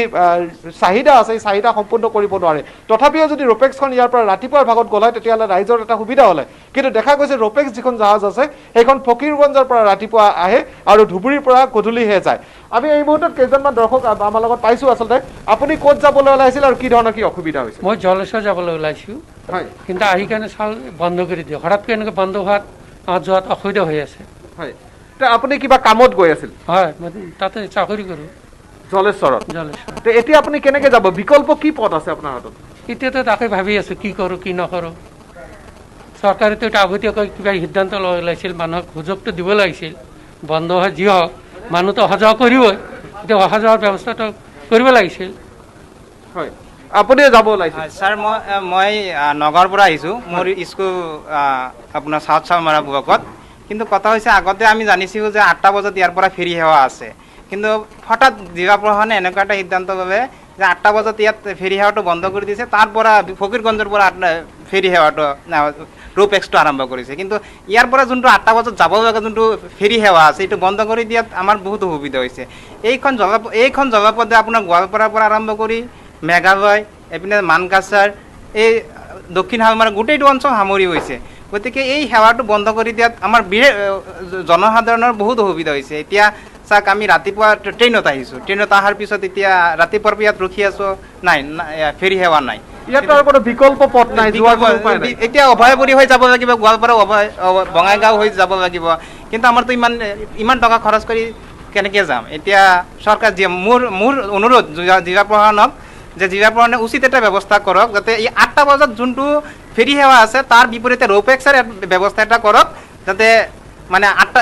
চাহিদা আছে এই চাহিদা সম্পূৰ্ণ কৰিব নোৱাৰে তথাপিও যদি ৰোপেক্সখন ইয়াৰ পৰা ৰাতিপুৱাৰ ভাগত গ'ল হয় তেতিয়াহ'লে ৰাইজৰ এটা সুবিধা হ'লে কিন্তু দেখা গৈছে ৰোপেক্স যিখন জাহাজ আছে সেইখন ফকীৰগঞ্জৰ পৰা ৰাতিপুৱা আহে আৰু ধুবুৰীৰ পৰা গধূলিহে যায় আমি এই মুহূৰ্তত কেইজনমান দৰ্শক আমাৰ লগত পাইছোঁ আচলতে আপুনি ক'ত যাবলৈ ওলাইছিল আৰু কি ধৰণৰ কি অসুবিধা হৈছে মই জলেশ্বৰ যাবলৈ ওলাইছোঁ হয় কিন্তু আহি কাৰণে চাউল বন্ধ কৰি দিয়ে হঠাৎকৈ এনেকৈ বন্ধ হোৱাত যোৱাত অসুবিধা হৈ আছে হয় আপুনি কিবা কামত গৈ আছিল হয় মই তাতে চাকৰি কৰোঁ জলেশ্বৰত জলেশ্বৰ এতিয়া আপুনি কেনেকৈ যাব বিকল্প কি পথ আছে আপোনাৰ হাতত এতিয়াতো তাকে ভাবি আছোঁ কি কৰোঁ কি নকৰোঁ চৰকাৰেতো এটা আগতীয়াকৈ কিবা সিদ্ধান্ত ওলাইছিল মানুহক সুযোগটো দিব লাগিছিল বন্ধ হয় যি হওক মানুহতো অহা যোৱা কৰিবই এতিয়া অহা যোৱাৰ ব্যৱস্থাটো কৰিব লাগিছিল হয় আপুনি যাব ওলাইছে ছাৰ মই নগাঁৱৰ পৰা আহিছোঁ মোৰ স্কুল আপোনাৰ চাউথ চামৰা ব্লকত কিন্তু কথা হৈছে আগতে আমি জানিছিলোঁ যে 8টা বজাত ইয়াৰ পৰা ফেৰী সেৱা আছে কিন্তু হঠাৎ জিলা প্ৰশাসনে এনেকুৱা এটা সিদ্ধান্ত ল'লে যে 8টা বজাত ইয়াত ফেৰী সেৱাটো বন্ধ কৰি দিছে তাৰ পৰা ফকীৰগঞ্জৰ পৰা ফেৰী সেৱাটো ৰোপেক্সটো আৰম্ভ কৰিছে কিন্তু ইয়াৰ পৰা যোনটো 8টা বজাত যাব লগা যোনটো ফেৰী সেৱা আছে এইটো বন্ধ কৰি দিয়াত আমাৰ বহুত অসুবিধা হৈছে এইখন জলপথে আপোনাৰ গোৱালপাৰাৰ পৰা আৰম্ভ কৰি মেঘালয় এইপিনে মানকাছাৰ এই দক্ষিণ হালমাৰা গোটেইটো অঞ্চল সামৰি হৈছে গতিকে এই সেৱাটো বন্ধ কৰি দিয়াত আমাৰ জনসাধাৰণৰ বহুত অসুবিধা হৈছে এতিয়া চাওক আমি ৰাতিপুৱা ট্ৰেইনত আহিছোঁ ট্ৰেইনত অহাৰ পিছত এতিয়া ৰাতিপুৱাৰ ইয়াত ৰখি আছোঁ নাই ফেৰী সেৱা নাই ইয়াত আৰু কোনো বিকল্প পথ নাই যোৱাৰ কোনো উপায় নাই এতিয়া অভয়পুৰী হৈ যাব লাগিব গোৱালপাৰা বঙাইগাঁও হৈ যাব লাগিব কিন্তু আমাৰতো ইমান টকা খৰচ কৰি কেনেকৈ যাম এতিয়া চৰকাৰ মোৰ অনুৰোধ জিলা প্ৰশাসনক যে জিলা প্ৰশাসনে উচিত এটা ব্যৱস্থা কৰক যাতে এই 8টা বজাত যোনটো ফেৰী সেৱা আছে তাৰ বিপৰীতে ৰৌপেক্সৰ ব্যৱস্থা এটা কৰক যাতে মানে 8টা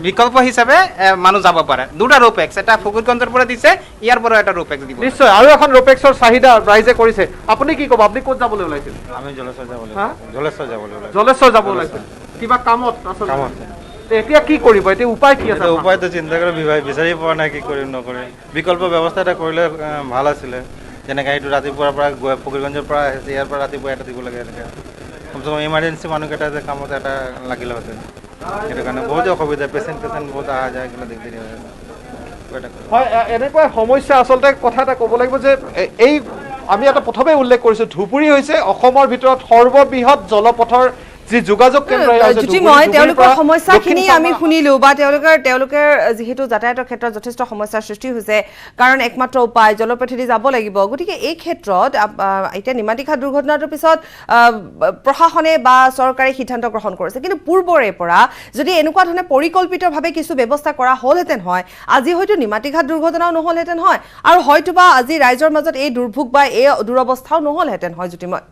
বিকল্প হিচাপে মানুহ যাব পাৰে দুটা ৰৌপেক্স এটা ফকিৰগঞ্জৰ পৰা দিছে ইয়াৰ পৰা এটা ৰৌপেক্স দিব নিশ্চয় আৰু এখন ৰৌপেক্সৰ চাহিদা ৰাইজে কৰিছে আপুনি কি ক'ব আপুনি ক'ত যাবলৈ ওলাইছিল আমি জলেশ্বৰ যাবলৈ জলেশ্বৰ যাব ওলাইছিল কিবা কামত আচলতে এতিয়া কি কৰিব এতিয়া উপায় কি আছে উপায়টো চিন্তা কৰি বিচাৰি পোৱা নাই কি কৰিম নকৰিম বিকল্প ব্যৱস্থা এটা কৰিলে ভাল আছিলে যেনেকৈ এইটো ৰাতিপুৱাৰ পৰা ফকিৰগঞ্জৰ পৰা আহিছে ইয়াৰ পৰা ৰাতিপুৱা এটা দিব লাগে এনেকৈ কমচে কম ইমাৰ্জেঞ্চি মানুহকেইটা যে কামত এটা লাগিলেহেঁতেন সেইটো কাৰণে বহুত অসুবিধা পেচেণ্ট বহুত অহা যায় দিগদাৰী হয় এনেকুৱা সমস্যা আচলতে কথা এটা ক'ব লাগিব যে এই আমি এটা প্ৰথমে উল্লেখ কৰিছোঁ ধুবুৰী হৈছে অসমৰ ভিতৰত সৰ্ববৃহৎ জলপথৰ যি যোগাযোগ কেন্দ্ৰ জ্যোতিময় তেওঁলোকৰ সমস্যাখিনি আমি শুনিলো বা তেওঁলোকে যিহেতু যাতায়াতৰ ক্ষেত্ৰত যথেষ্ট সমস্যাৰ সৃষ্টি হৈছে কাৰণ একমাত্ৰ উপায় জলপথেদি যাব লাগিব গতিকে এই ক্ষেত্ৰত এতিয়া নিমাতীঘাট দুৰ্ঘটনাটোৰ পিছত প্ৰশাসনে বা চৰকাৰে সিদ্ধান্ত গ্ৰহণ কৰিছে কিন্তু পূৰ্বৰে পৰা যদি এনেকুৱা ধৰণে পৰিকল্পিতভাৱে কিছু ব্যৱস্থা কৰা হ'লহেঁতেন হয় আজি হয়তো নিমাতীঘাট দুৰ্ঘটনাও নহ'লহেঁতেন হয় আৰু হয়তোবা আজি ৰাইজৰ মাজত এই দুৰ্ভোগ বা এই দুৰৱস্থাও নহ'লহেঁতেন হয় জ্যোতিময়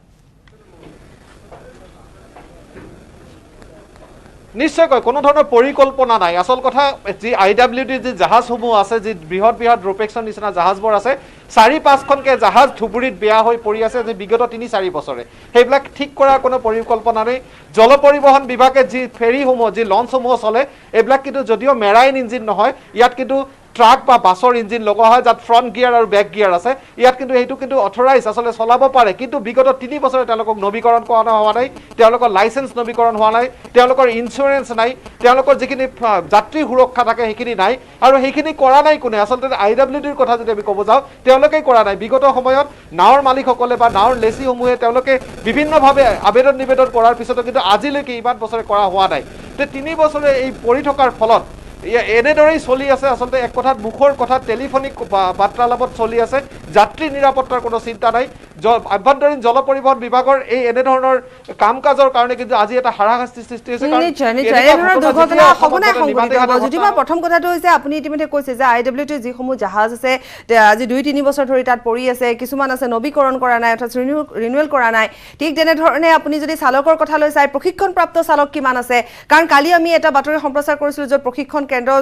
নিশ্চয়কৈ কোনো ধৰণৰ পৰিকল্পনা নাই আচল কথা যি IWD যি জাহাজসমূহ আছে যি বৃহৎ ৰৌপেক্সৰ নিচিনা জাহাজবোৰ আছে 4-5খনকৈ জাহাজ ধুবুৰীত বেয়া হৈ পৰি আছে যে বিগত 3-4 বছৰে সেইবিলাক ঠিক কৰাৰ কোনো পৰিকল্পনা নাই জল পৰিবহণ বিভাগে যি ফেৰীসমূহ যি লঞ্চসমূহ চলে এইবিলাক কিন্তু যদিও মেৰাইন ইঞ্জিন নহয় ইয়াত কিন্তু ট্ৰাক বা বাছৰ ইঞ্জিন লগোৱা হয় যাত ফ্ৰণ্ট গিয়াৰ আৰু বেক গিয়াৰ আছে ইয়াত কিন্তু এইটো কিন্তু অথৰাইজ আচলতে চলাব পাৰে কিন্তু বিগত 3 বছৰে তেওঁলোকক নৱীকৰণ কৰা হোৱা নাই তেওঁলোকৰ লাইচেন্স নৱীকৰণ হোৱা নাই তেওঁলোকৰ ইঞ্চুৰেঞ্চ নাই তেওঁলোকৰ যিখিনি যাত্ৰী সুৰক্ষা থাকে সেইখিনি নাই আৰু সেইখিনি কৰা নাই কোনে আচলতে IWDৰ কথা যদি আমি ক'ব যাওঁ তেওঁলোকেই কৰা নাই বিগত সময়ত নাৱৰ মালিকসকলে বা নাৱৰ লেচিসমূহে তেওঁলোকে বিভিন্নভাৱে আবেদন নিবেদন কৰাৰ পিছতো কিন্তু আজিলৈকে ইমান বছৰে কৰা হোৱা নাই তে 3 বছৰে এই পৰি থকাৰ ফলত এনেদৰেই চলি আছে আচলতে এক কথাত মুখৰ কথা টেলিফোনিক বাৰ্তালাপত চলি আছে যাত্ৰী নিৰাপত্তাৰ কোনো চিন্তা নাই আভ্যন্তৰীণ জল পৰিবহণ বিভাগৰ এই এনেধৰণৰ কাম কাজৰ কাৰণে কিন্তু আজি এটা হাৰাশাস্তিৰ সৃষ্টি হৈছে দুৰ্ঘটনা সঘনাই সংঘটিত হ'ব যদিও প্ৰথম কথাটো হৈছে আপুনি ইতিমধ্যে কৈছে যে IWD যিসমূহ জাহাজ আছে আজি 2-3 বছৰ ধৰি তাত পৰি আছে কিছুমান আছে নৱীকৰণ কৰা নাই অৰ্থাৎ ৰিনিউৱেল কৰা নাই ঠিক তেনেধৰণে আপুনি যদি চালকৰ কথালৈ চাই প্ৰশিক্ষণপ্ৰাপ্ত চালক কিমান আছে কাৰণ কালি আমি এটা বাতৰি সম্প্ৰচাৰ কৰিছিলোঁ য'ত প্ৰশিক্ষণ কেন্দ্ৰ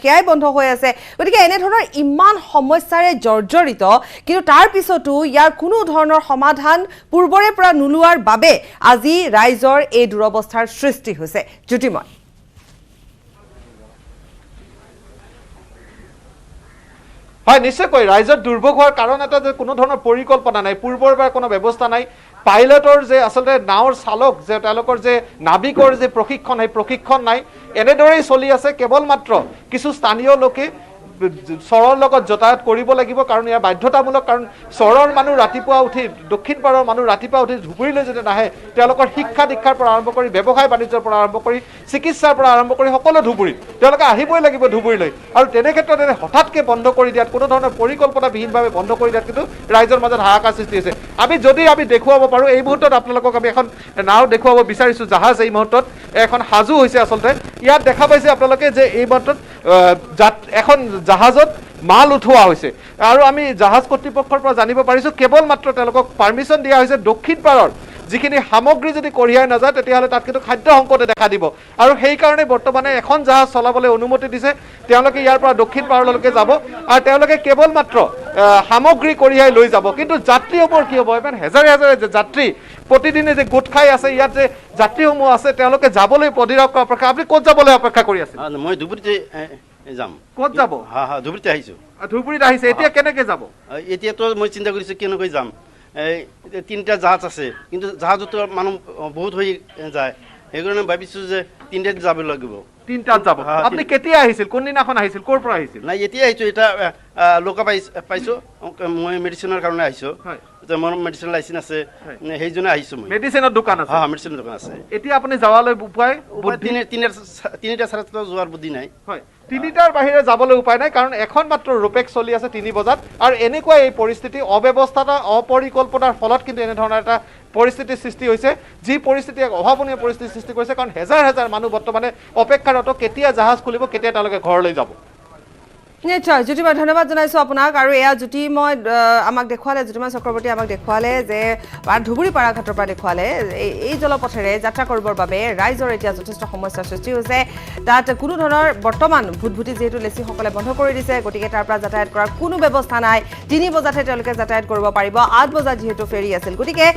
সেয়াই বন্ধ হৈ আছে গতিকে এনেধৰণৰ ইমান সমস্যাৰে জৰ্জৰিত কিন্তু তাৰ পিছতো ইয়াৰ কোনো ধৰণৰ সমাধান পূৰ্বৰে পৰা নোলোৱাৰ বাবে আজি ৰাইজৰ এই দুৰৱস্থাৰ সৃষ্টি হৈছে জ্যোতিময় হয় নিশ্চয়কৈ ৰাইজৰ দুৰ্ভোগ হোৱাৰ কাৰণ এটা যে কোনো ধৰণৰ পৰিকল্পনা নাই পূৰ্বৰ পৰা কোনো ব্যৱস্থা নাই পাইলটৰ যে আচলতে নাৱৰ চালক যে তেওঁলোকৰ যে নাবিকৰ যে প্ৰশিক্ষণ সেই প্ৰশিক্ষণ নাই এনেদৰেই চলি আছে কেৱল মাত্ৰ কিছু স্থানীয় লোকে চহৰৰ লগত যাতায়াত কৰিব লাগিব কাৰণ ইয়াৰ বাধ্যতামূলক কাৰণ চহৰৰ মানুহ ৰাতিপুৱা উঠি দক্ষিণ পাৰৰ মানুহ ৰাতিপুৱা উঠি ধুবুৰীলৈ যদি নাহে তেওঁলোকৰ শিক্ষা দীক্ষাৰ পৰা আৰম্ভ কৰি ব্যৱসায় বাণিজ্যৰ পৰা আৰম্ভ কৰি চিকিৎসাৰ পৰা আৰম্ভ কৰি সকলো ধুবুৰীত তেওঁলোকে আহিবই লাগিব ধুবুৰীলৈ আৰু তেনে ক্ষেত্ৰত হঠাৎকৈ বন্ধ কৰি দিয়াত কোনো ধৰণৰ পৰিকল্পনাবিহীনভাৱে বন্ধ কৰি দিয়াত কিন্তু ৰাইজৰ মাজত হাহাকাৰ সৃষ্টি হৈছে আমি দেখুৱাব পাৰোঁ এই মুহূৰ্তত আপোনালোকক আমি এখন নাও দেখুৱাব বিচাৰিছোঁ জাহাজ এই মুহূৰ্তত এখন সাজু হৈছে আচলতে ইয়াত দেখা পাইছে আপোনালোকে যে এই মুহূৰ্তত এখন জাহাজত মাল উঠোৱা হৈছে আৰু আমি জাহাজ কৰ্তৃপক্ষৰ পৰা জানিব পাৰিছোঁ কেৱল মাত্ৰ তেওঁলোকক পাৰ্মিশ্যন দিয়া হৈছে দক্ষিণ পাৰৰ যিখিনি সামগ্ৰী যদি কঢ়িয়াই নাযায় তেতিয়াহ'লে তাত কিন্তু খাদ্য সংকটে দেখা দিব আৰু সেইকাৰণে বৰ্তমানে এখন জাহাজ চলাবলৈ অনুমতি দিছে তেওঁলোকে ইয়াৰ পৰা দক্ষিণ পাৰলৈকে যাব আৰু তেওঁলোকে কেৱল মাত্ৰ সামগ্ৰী কঢ়িয়াই লৈ যাব কিন্তু যাত্ৰীসমূহৰ কি হ'ব ইমান হেজাৰে হেজাৰে যাত্ৰী প্ৰতিদিনে যে গোট খাই আছে ইয়াত যে যাত্ৰীসমূহ আছে তেওঁলোকে যাবলৈ পদিৰ অপেক্ষা আপুনি ক'ত যাবলৈ অপেক্ষা কৰি আছে মই ধুবুৰীতে যাম ক'ত যাব ধুবুৰীতে আহিছোঁ ধুবুৰীত আহিছে এতিয়া কেনেকৈ যাব এতিয়াতো মই চিন্তা কৰিছোঁ কেনেকৈ যাম এই 3টা জাহাজ আছে কিন্তু জাহাজতো মানুহ বহুত হৈ যায় সেইকাৰণে ভাবিছোঁ যে 3টাত যাব লাগিব 3টাত যাব আপুনি কেতিয়া আহিছিল কোনদিনাখন আহিছিল ক'ৰ পৰা আহিছিল নাই এতিয়া আহিছোঁ এটা লোকা পাইছোঁ মই মেডিচিনৰ কাৰণে আহিছোঁ মোৰ মেডিচিন লাইচেন্স আছে সেইজনে আহিছোঁ মই মেডিচিনৰ দোকান আছে হয় মেডিচিনৰ দোকান আছে এতিয়া আপুনি যাবলৈ উপায় তিনিটা চাৰে যোৱাৰ বুদ্ধি নাই হয় 3টাৰ বাহিৰে যাবলৈ উপায় নাই কাৰণ এখন মাত্ৰ ৰূপেক চলি আছে 3 বজাত আৰু এনেকুৱা এই পৰিস্থিতি অব্যৱস্থাতা অপৰিকল্পনাৰ ফলত কিন্তু এনে ধৰণৰ এটা পৰিস্থিতিৰ সৃষ্টি হৈছে যি পৰিস্থিতি এক অভাৱনীয় পৰিস্থিতিৰ সৃষ্টি কৰিছে কাৰণ হেজাৰ হেজাৰ মানুহ বৰ্তমানে অপেক্ষাৰত কেতিয়া জাহাজ খুলিব কেতিয়া তেওঁলোকে ঘৰলৈ যাব নিশ্চয় জ্যোতি মই ধন্যবাদ জনাইছোঁ আপোনাক আৰু এয়া জ্যোতি মই আমাক দেখুৱালে জ্যোতিময় চক্ৰৱৰ্তী আমাক দেখুৱালে যে ধুবুৰী পাৰাঘাটৰ পৰা দেখুৱালে এই জলপথেৰে যাত্ৰা কৰিবৰ বাবে ৰাইজৰ এতিয়া যথেষ্ট সমস্যাৰ সৃষ্টি হৈছে তাত কোনো ধৰণৰ বৰ্তমান ভুটভুটি যিহেতু লেচিসকলে বন্ধ কৰি দিছে গতিকে তাৰ পৰা যাতায়াত কৰাৰ কোনো ব্যৱস্থা নাই 3 বজাতহে তেওঁলোকে যাতায়াত কৰিব পাৰিব 8 বজাত যিহেতু ফেৰী আছিল গতিকে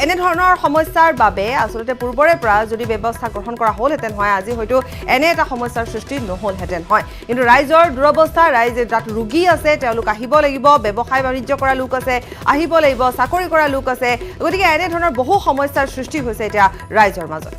এনেধৰণৰ সমস্যাৰ বাবে আচলতে পূৰ্বৰে পৰা যদি ব্যৱস্থা গ্ৰহণ কৰা হ'লহেঁতেন হয় আজি হয়তো এনে এটা সমস্যাৰ সৃষ্টি নহ'লহেঁতেন হয় কিন্তু ৰাইজৰ অৱস্থা ৰাইজে যাত ৰোগী আছে তেওঁলোক আহিব লাগিব ব্যৱসায় বাণিজ্য কৰা লোক আছে আহিব লাগিব চাকৰি কৰা লোক আছে গতিকে এনে ধৰণৰ বহু সমস্যাৰ সৃষ্টি হৈছে এতিয়া ৰাইজৰ মাজত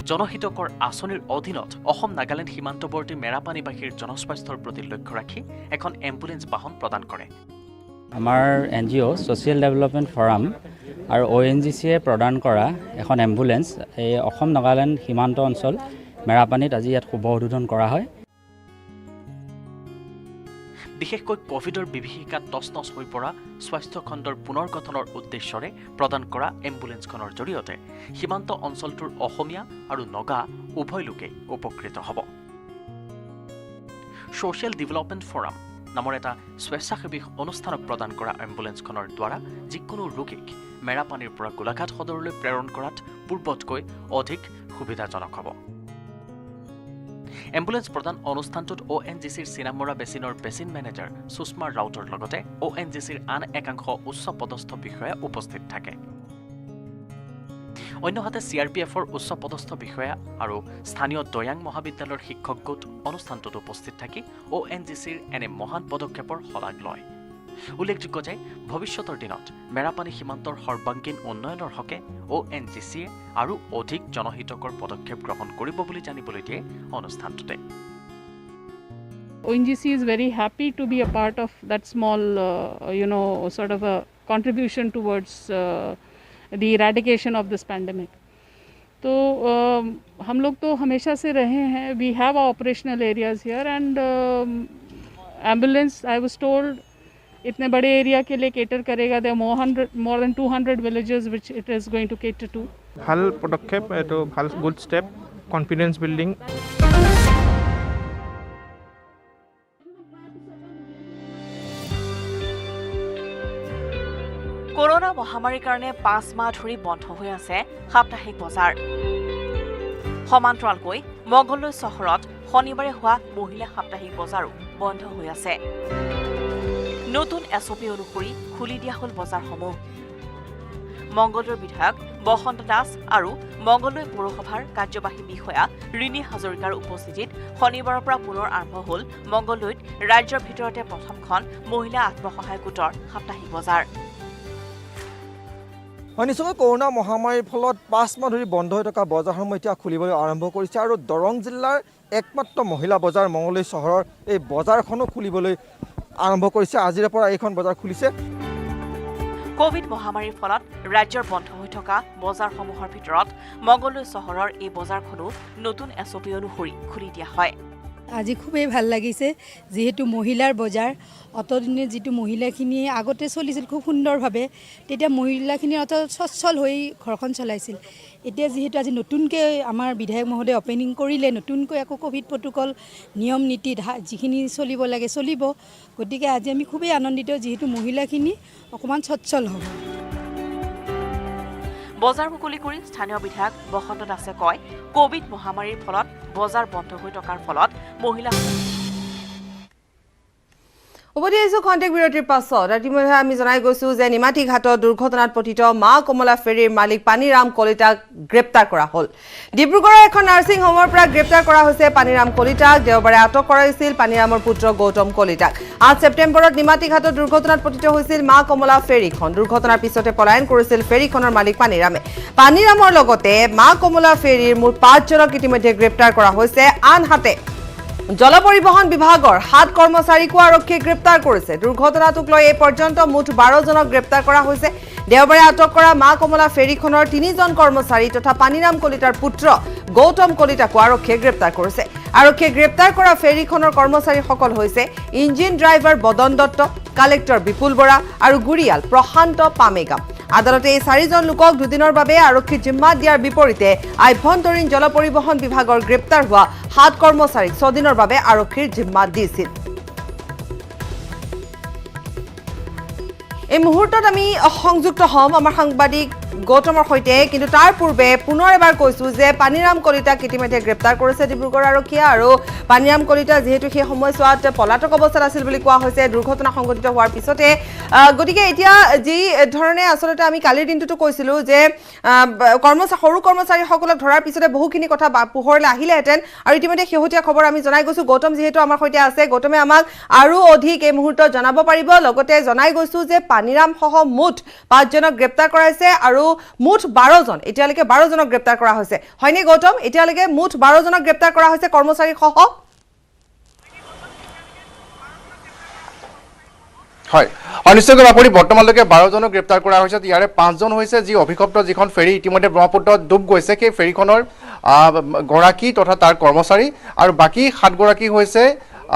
জনহিতকৰ আঁচনিৰ অধীনত অসম নাগালেণ্ড সীমান্তৱৰ্তী মেৰাপানীবাসীৰ জনস্বাস্থ্যৰ প্ৰতি লক্ষ্য ৰাখি এখন এম্বুলেন্স বাহন প্ৰদান কৰে আমাৰ NGO ছ'চিয়েল ডেভেলপমেণ্ট ফৰাম আৰু ONGCয়ে প্ৰদান কৰা এখন এম্বুলেন্স এই অসম নাগালেণ্ড সীমান্ত অঞ্চল মেৰাপানীত আজি ইয়াত শুভ উদ্বোধন কৰা হয় বিশেষকৈ কোভিডৰ বিভীষিকাত তছনছ হৈ পৰা স্বাস্থ্য খণ্ডৰ পুনৰ গঠনৰ উদ্দেশ্যৰে প্ৰদান কৰা এম্বুলেন্সখনৰ জৰিয়তে সীমান্ত অঞ্চলটোৰ অসমীয়া আৰু নগা উভয় লোকেই উপকৃত হ'ব ছ'চিয়েল ডেভেলপমেণ্ট ফৰাম নামৰ এটা স্বেচ্ছাসেৱী অনুষ্ঠানক প্ৰদান কৰা এম্বুলেন্সখনৰ দ্বাৰা যিকোনো ৰোগীক মেৰাপানীৰ পৰা গোলাঘাট সদৰলৈ প্ৰেৰণ কৰাত পূৰ্বতকৈ অধিক সুবিধাজনক হ'ব এম্বুলেন্স প্ৰদান অনুষ্ঠানটোত ONGCৰ চিনামৰা বেচিনৰ বেচিন মেনেজাৰ সুষমা ৰাউতৰ লগতে ONGCৰ আন একাংশ উচ্চ পদস্থ বিষয়া উপস্থিত থাকে অন্যহাতে CRPFৰ উচ্চ পদস্থ বিষয়া আৰু স্থানীয় দয়াং মহাবিদ্যালয়ৰ শিক্ষক গোট অনুষ্ঠানটোত উপস্থিত থাকি ONGCৰ এনে মহান পদক্ষেপৰ শলাগ লয় উল্লেখযোগ্য যে ভৱিষ্যতৰ দিনত মেৰাপানী সীমান্তৰ সৰ্বাংগীন উন্নয়নৰ হকে ONGCয়ে আৰু অধিক জনহিতকৰ পদক্ষেপ গ্ৰহণ কৰিব বুলি জানিবলৈ দিয়ে অনুষ্ঠানটোতে ONGC is very happy to be a part of that small sort of a contribution towards the eradication of this pandemic. तो हम लोग तो हमेशा से रहे हैं we have our operational areas here and ambulance I was told इतने बड़े area के लिए cater करेगा there are more than 200 villages which it is going to cater to ভাল পদক্ষেপ এটো ভাল good step confidence building corona মহামাৰীৰ কাৰণে 5 মাহ ধৰি বন্ধ হৈ আছে সাপ্তাহিক বজাৰ সমান্তৰালকৈ মংগলদৈ চহৰত শনিবাৰে হোৱা মহিলা সাপ্তাহিক বজাৰো বন্ধ হৈ আছে নতুন SOP অনুসৰি খুলি দিয়া হ'ল বজাৰসমূহ মংগলদৈৰ বিধায়ক বসন্ত দাস আৰু মংগলদৈ পৌৰসভাৰ কাৰ্যবাহী বিষয়া ৰিণী হাজৰিকাৰ উপস্থিতিত শনিবাৰৰ পৰা পুনৰ আৰম্ভ হ'ল মংগলদৈত ৰাজ্যৰ ভিতৰতে প্ৰথমখন মহিলা আত্মসহায়ক গোটৰ সাপ্তাহিক বজাৰ নিশ্চয়কৈ কৰোনা মহামাৰীৰ ফলত 5 মাহ ধৰি বন্ধ হৈ থকা বজাৰসমূহ এতিয়া খুলিবলৈ আৰম্ভ কৰিছে আৰু দৰং জিলাৰ একমাত্ৰ মহিলা বজাৰ মংগলদৈ চহৰৰ এই বজাৰখনো খুলিবলৈ আৰম্ভ কৰিছে আজিৰ পৰা এইখন বজাৰ খুলিছে কোভিড মহামাৰীৰ ফলত ৰাজ্যৰ বন্ধ হৈ থকা বজাৰসমূহৰ ভিতৰত মংগলদৈ চহৰৰ এই বজাৰখনো নতুন SOP অনুসৰি খুলি দিয়া হয় আজি খুবেই ভাল লাগিছে যেহেতু মহিলাৰ বজাৰ অতদিনে যেটো মহিলাখিনিয়ে আগতে চলিছিল খুব সুন্দৰভাৱে তেতিয়া মহিলাখিনি অত সচ্ছল হৈ ঘৰখন চলাইছিল এতিয়া যেহেতু আজি নতুনকৈ আমাৰ বিধায়ক মহোদয় ওপেনিং কৰিলে নতুনকৈ আকৌ কোভিড প্ৰটোকল নিয়ম নীতি যিখিনি চলিব লাগে চলিব গতিকে আজি আমি খুবেই আনন্দিত যেহেতু মহিলাখিনি অকমান সচ্ছল হ'ব বজাৰ মুকলি কৰি স্থানীয় বিধায়ক বসন্ত দাসে কয় কোভিড মহামাৰীৰ ফলত বজাৰ বন্ধ হৈ থকাৰ ফলত মহিলা উভতি আহিছোঁ খন্তেক বিৰতিৰ পাছত ইতিমধ্যে আমি জনাই গৈছোঁ যে নিমাতী ঘাটত দুৰ্ঘটনাত পতিত মা কমলা ফেৰীৰ মালিক পানীৰাম কলিতাক গ্ৰেপ্তাৰ কৰা হ'ল ডিব্ৰুগড়ৰ এখন নাৰ্ছিং হোমৰ পৰা গ্ৰেপ্তাৰ কৰা হৈছে পানীৰাম কলিতাক দেওবাৰে আটক কৰা হৈছিল পানীৰামৰ পুত্ৰ গৌতম কলিতাক ৮ ছেপ্টেম্বৰত নিমাতী ঘাটত দুৰ্ঘটনাত পতিত হৈছিল মা কমলা ফেৰীখন দুৰ্ঘটনাৰ পিছতে পলায়ন কৰিছিল ফেৰীখনৰ মালিক পানীৰামৰ লগতে মা কমলা ফেৰীৰ মুঠ ৫জনক ইতিমধ্যে গ্ৰেপ্তাৰ কৰা হৈছে আনহাতে জল পৰিবহন বিভাগৰ ৭ কৰ্মচাৰীকো আৰক্ষীয়ে গ্ৰেপ্তাৰ কৰিছে দুৰ্ঘটনাটোক লৈ এই পৰ্যন্ত মুঠ ১২ জনক গ্ৰেপ্তাৰ কৰা হৈছে দেওবাৰে আটক কৰা মা কমলা ফেৰীখনৰ ৩জন কৰ্মচাৰী তথা পানীৰাম কলিতাৰ পুত্ৰ গৌতম কলিতাকো আৰক্ষীয়ে গ্ৰেপ্তাৰ কৰিছে আৰক্ষীয়ে গ্ৰেপ্তাৰ কৰা ফেৰীখনৰ কৰ্মচাৰীসকল হৈছে ইঞ্জিন ড্ৰাইভাৰ বদন দত্ত কালেক্টৰ বিপুল বৰা আৰু গুৰিয়াল প্ৰশান্ত পামেগাম আদালতে এই ৪জন লোকক দুদিনৰ বাবে আৰক্ষী জিম্মাত দিয়াৰ বিপৰীতে আভ্যন্তৰীণ জল পৰিবহন বিভাগৰ গ্ৰেপ্তাৰ হোৱা ৭ কৰ্মচাৰীক ৬ দিনৰ বাবে আৰক্ষীৰ জিম্মাত দিছিল এই মুহূৰ্তত আমি সংযুক্ত হম আমাৰ সাংবাদিক গৌতমৰ সৈতে কিন্তু তাৰ পূৰ্বে পুনৰ এবাৰ কৈছো যে পানীৰাম কলিতাক ইতিমধ্যে গ্ৰেপ্তাৰ কৰিছে ডিব্ৰুগড় আৰক্ষীয়ে আৰু পানীৰাম কলিতা যেহেতু সেই সময়ছোৱাত পলাতক অৱস্থাত আছিল বুলি কোৱা হৈছে দুৰ্ঘটনা সংঘটিত হোৱাৰ পিছতে গতিকে এতিয়া যি ধৰণে আচলতে আমি কালিৰ দিনটোতো কৈছিলো যে সৰু কৰ্মচাৰীসকলক ধৰাৰ পিছতে বহুখিনি কথা পোহৰলৈ আহিলেহেঁতেন আৰু ইতিমধ্যে শেহতীয়া খবৰ আমি জনাই গৈছো গৌতম যিহেতু আমাৰ সৈতে আছে গৌতমে আমাক আৰু অধিক এই মুহূৰ্তত জনাব পাৰিব লগতে জনাই গৈছো যে পানীৰাম সহ মুঠ ৫জনক গ্ৰেপ্তাৰ কৰাইছে আৰু মুঠ ১২ জন এতিয়ালৈকে ১২ জনক গ্ৰেপ্তাৰ কৰা হৈছে হয়নে গৌতম এতিয়ালৈকে মুঠ ১২ জনক গ্ৰেপ্তাৰ কৰা হৈছে কৰ্মচাৰী সহ হয় নিশ্চয়কৈ আপুনি বৰ্তমানলৈকে ১২ জনক গ্ৰেপ্তাৰ কৰা হৈছে ইয়াৰে ৫জন হৈছে যি অভিযুক্ত যিখন ফেৰী ইতিমধ্যে ব্ৰহ্মপুত্ৰত ডুব গৈছে সেই ফেৰীখনৰ গৰাকী তথা তাৰ কৰ্মচাৰী আৰু বাকী ৭ গৰাকী হৈছে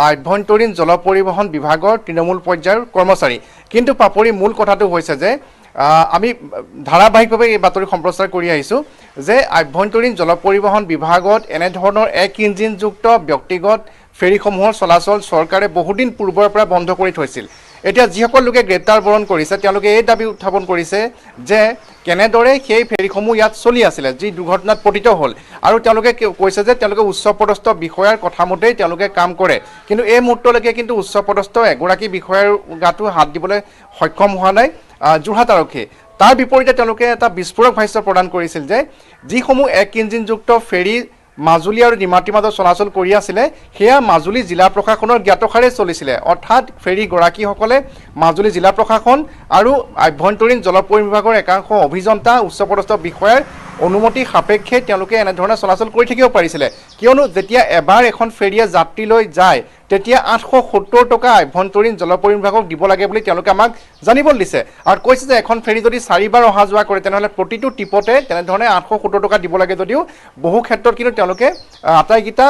আভ্যন্তৰীণ জল পৰিবহন বিভাগৰ তৃণমূল পৰ্যায়ৰ কৰ্মচাৰী কিন্তু পাপৰি মূল কথাটো হৈছে যে আমি ধাৰাবাহিকভাৱে এই বাতৰি সম্প্ৰচাৰ কৰি আহিছোঁ যে আভ্যন্তৰীণ জল পৰিবহন বিভাগত এনেধৰণৰ এক ইঞ্জিনযুক্ত ব্যক্তিগত ফেৰীসমূহৰ চলাচল চৰকাৰে বহুদিন পূৰ্বৰ পৰা বন্ধ কৰি থৈছিল এতিয়া যিসকল লোকে গ্ৰেপ্তাৰ বৰণ কৰিছে তেওঁলোকে এই দাবী উত্থাপন কৰিছে যে কেনেদৰে সেই ফেৰীসমূহ ইয়াত চলি আছিলে যি দুৰ্ঘটনাত পতিত হ'ল আৰু তেওঁলোকে কৈছে যে তেওঁলোকে উচ্চপদস্থ বিষয়াৰ কথা মতেই তেওঁলোকে কাম কৰে কিন্তু এই মুহূৰ্তলৈকে কিন্তু উচ্চপদস্থ এগৰাকী বিষয়াৰ গাটো হাত দিবলৈ সক্ষম হোৱা নাই যোৰহাট আৰক্ষী তাৰ বিপৰীতে তেওঁলোকে এটা বিস্ফোৰক ভাষ্য প্ৰদান কৰিছিল যে যিসমূহ এক ইঞ্জিনযুক্ত ফেৰী মাজুলী আৰু নিমাতীৰ মাজত চলাচল কৰি আছিলে সেয়া মাজুলী জিলা প্ৰশাসনৰ জ্ঞাতসাৰে চলিছিলে অৰ্থাৎ ফেৰী গৰাকীসকলে মাজুলী জিলা প্ৰশাসন আৰু আভ্যন্তৰীণ জল পৰিবহণ বিভাগৰ একাংশ অভিযন্তা উচ্চপদস্থ বিষয়াৰ অনুমতি সাপেক্ষে তেওঁলোকে এনেধৰণে চলাচল কৰি থাকিব পাৰিছিলে কিয়নো যেতিয়া এবাৰ এখন ফেৰীয়ে যাত্ৰী লৈ যায় তেতিয়া ৮৭০ টকা আভ্যন্তৰীণ জল পৰিবহণ বিভাগক দিব লাগে বুলি তেওঁলোকে আমাক জানিবলৈ দিছে আৰু কৈছে যে এখন ফেৰী যদি ৪বাৰ অহা যোৱা কৰে তেনেহ'লে প্ৰতিটো টিপতে তেনেধৰণে ৮৭০ টকা দিব লাগে যদিও বহু ক্ষেত্ৰত কিন্তু তেওঁলোকে আটাইকেইটা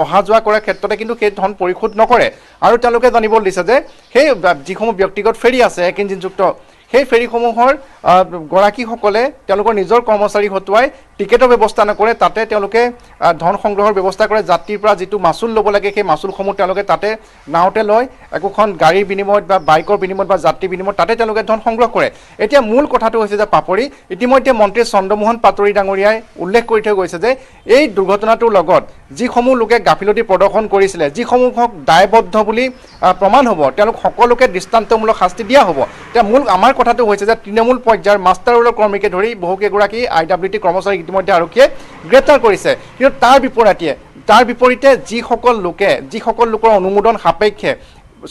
অহা যোৱা কৰাৰ ক্ষেত্ৰতে কিন্তু সেই ধন পৰিশোধ নকৰে আৰু তেওঁলোকে জানিবলৈ দিছে যে সেই যিসমূহ ব্যক্তিগত ফেৰী আছে এক ইঞ্জিনযুক্ত সেই ফেৰীসমূহৰ গৰাকীসকলে তেওঁলোকৰ নিজৰ কৰ্মচাৰী হতুৱাই টিকেটৰ ব্যৱস্থা নকৰে তাতে তেওঁলোকে ধন সংগ্ৰহৰ ব্যৱস্থা কৰে যাত্ৰীৰ পৰা যিটো মাচুল ল'ব লাগে সেই মাচুলসমূহ তেওঁলোকে তাতে নাওতে লয় একোখন গাড়ীৰ বিনিময়ত বা বাইকৰ বিনিময়ত বা যাত্ৰী বিনিময়ত তাতে তেওঁলোকে ধন সংগ্ৰহ কৰে এতিয়া মূল কথাটো হৈছে যে পাপৰি ইতিমধ্যে মন্ত্ৰী চন্দ্ৰমোহন পাটোৱাৰী ডাঙৰীয়াই উল্লেখ কৰি থৈ গৈছে যে এই দুৰ্ঘটনাটোৰ লগত যিসমূহ লোকে গাফিলতি প্ৰদৰ্শন কৰিছিলে যিসমূহক দায়বদ্ধ বুলি প্ৰমাণ হ'ব তেওঁলোক সকলোকে দৃষ্টান্তমূলক শাস্তি দিয়া হ'ব এতিয়া মূল আমাৰ কথাটো হৈছে যে তৃণমূল পৰ্যায়ৰ মাষ্টাৰ ৰোলৰ কৰ্মীকে ধৰি বহুকেইগৰাকী IWT কৰ্মচাৰী ইতিমধ্যে আৰক্ষীয়ে গ্ৰেপ্তাৰ কৰিছে কিন্তু তাৰ বিপৰীতে যিসকল লোকৰ অনুমোদন সাপেক্ষে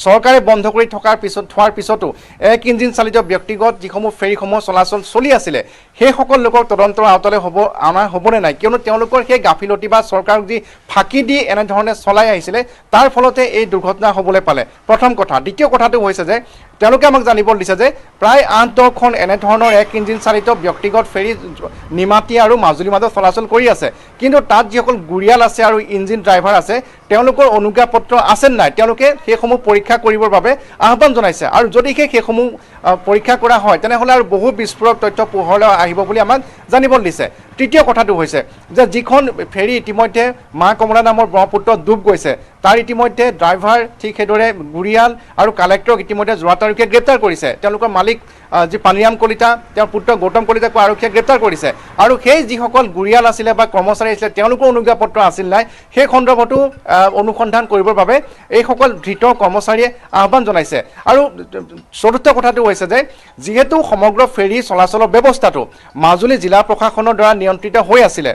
চৰকাৰে বন্ধ কৰি থোৱাৰ পিছতো এক ইঞ্জিন চালিত ব্যক্তিগত যিসমূহ ফেৰীসমূহ চলাচল চলি আছিলে সেইসকল লোকক তদন্তৰ আওতালৈ অনা হ'বনে নাই কিয়নো তেওঁলোকৰ সেই গাফিলতি বা চৰকাৰক যি ফাঁকি দি এনেধৰণে চলাই আহিছিলে তাৰ ফলতে এই দুৰ্ঘটনা হ'বলৈ পালে প্ৰথম কথা দ্বিতীয় কথাটো হৈছে যে তেওঁলোকে আমাক জানিবলৈ দিছে যে প্ৰায় ৮-১০খন এনেধৰণৰ এক ইঞ্জিন চালিত ব্যক্তিগত ফেৰী নিমাতী আৰু মাজুলীৰ মাজত চলাচল কৰি আছে কিন্তু তাত যিসকল গুৰিয়াল আছে আৰু ইঞ্জিন ড্ৰাইভাৰ আছে তেওঁলোকৰ অনুজ্ঞাপত্ৰ আছে নাই তেওঁলোকে সেইসমূহ পৰীক্ষা কৰিবৰ বাবে আহ্বান জনাইছে আৰু যদি সেইসমূহ পৰীক্ষা কৰা হয় তেনেহ'লে আৰু বহু বিস্ফোৰক তথ্য পোহৰলৈ আহিব বুলি আমাক জানিবলৈ দিছে তৃতীয় কথাটো হৈছে যে যিখন ফেৰী ইতিমধ্যে মা কমলা নামৰ ব্ৰহ্মপুত্ৰত ডুব গৈছে তাৰ ইতিমধ্যে ড্ৰাইভাৰ ঠিক সেইদৰে গুৰিয়াল আৰু কালেক্টৰক ইতিমধ্যে যোৰহাট আৰক্ষীয়ে গ্ৰেপ্তাৰ কৰিছে তেওঁলোকৰ মালিক যি পানীৰাম কলিতা তেওঁৰ পুত্ৰ গৌতম কলিতাকো আৰক্ষীয়ে গ্ৰেপ্তাৰ কৰিছে আৰু সেই যিসকল গুৰিয়াল আছিলে বা কৰ্মচাৰী আছিলে তেওঁলোকৰ অনুজ্ঞাপত্ৰ আছিল নাই সেই সন্দৰ্ভতো অনুসন্ধান কৰিবৰ বাবে এইসকল ধৃত কৰ্মচাৰীয়ে আহ্বান জনাইছে আৰু চতুৰ্থ কথাটো হৈছে যে যিহেতু সমগ্ৰ ফেৰী চলাচলৰ ব্যৱস্থাটো মাজুলী জিলা প্ৰশাসনৰ দ্বাৰা নিয়ন্ত্ৰিত হৈ আছিলে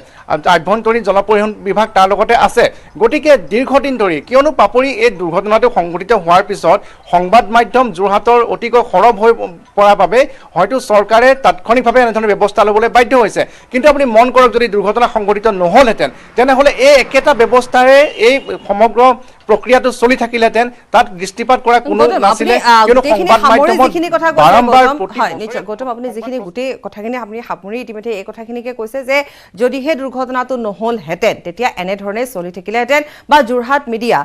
আভ্যন্তৰীণ জলপৰিবহণ বিভাগ তাৰ লগতে আছে গতিকে দীৰ্ঘদিন ধৰি কিয়নো পাপৰি এই দুৰ্ঘটনাটো সংঘটিত হোৱাৰ পিছত সংবাদ মাধ্যম যোৰহাটৰ অতিকৈ সৰব হৈ পৰাৰ বাবে হয়তো চৰকাৰে তাৎক্ষণিকভাৱে এনেধৰণৰ ব্যৱস্থা ল'বলৈ বাধ্য হৈছে কিন্তু আপুনি মন কৰক যদি দুৰ্ঘটনা সংঘটিত নহ'লহেঁতেন তেনেহ'লে এই একেটা ব্যৱস্থাৰে এই সমগ্ৰ প্ৰক্ৰিয়াটো চলি থাকিলেহেঁতেন তাত দৃষ্টিপাত কৰা কোনো নাছিলে কিয়নো সংবাদ মাধ্যমত বাৰম্বাৰ গৌতম আপুনি যিখিনি গোটেই কথাখিনি আপুনি সামৰি ইতিমধ্যে এই কথাখিনিকে কৈছে যে যদিহে দুৰ্ঘটনাটো নহ'লহেঁতেন তেতিয়া এনেধৰণে চলি থাকিলেহেঁতেন বা যোৰহাট মিডিয়া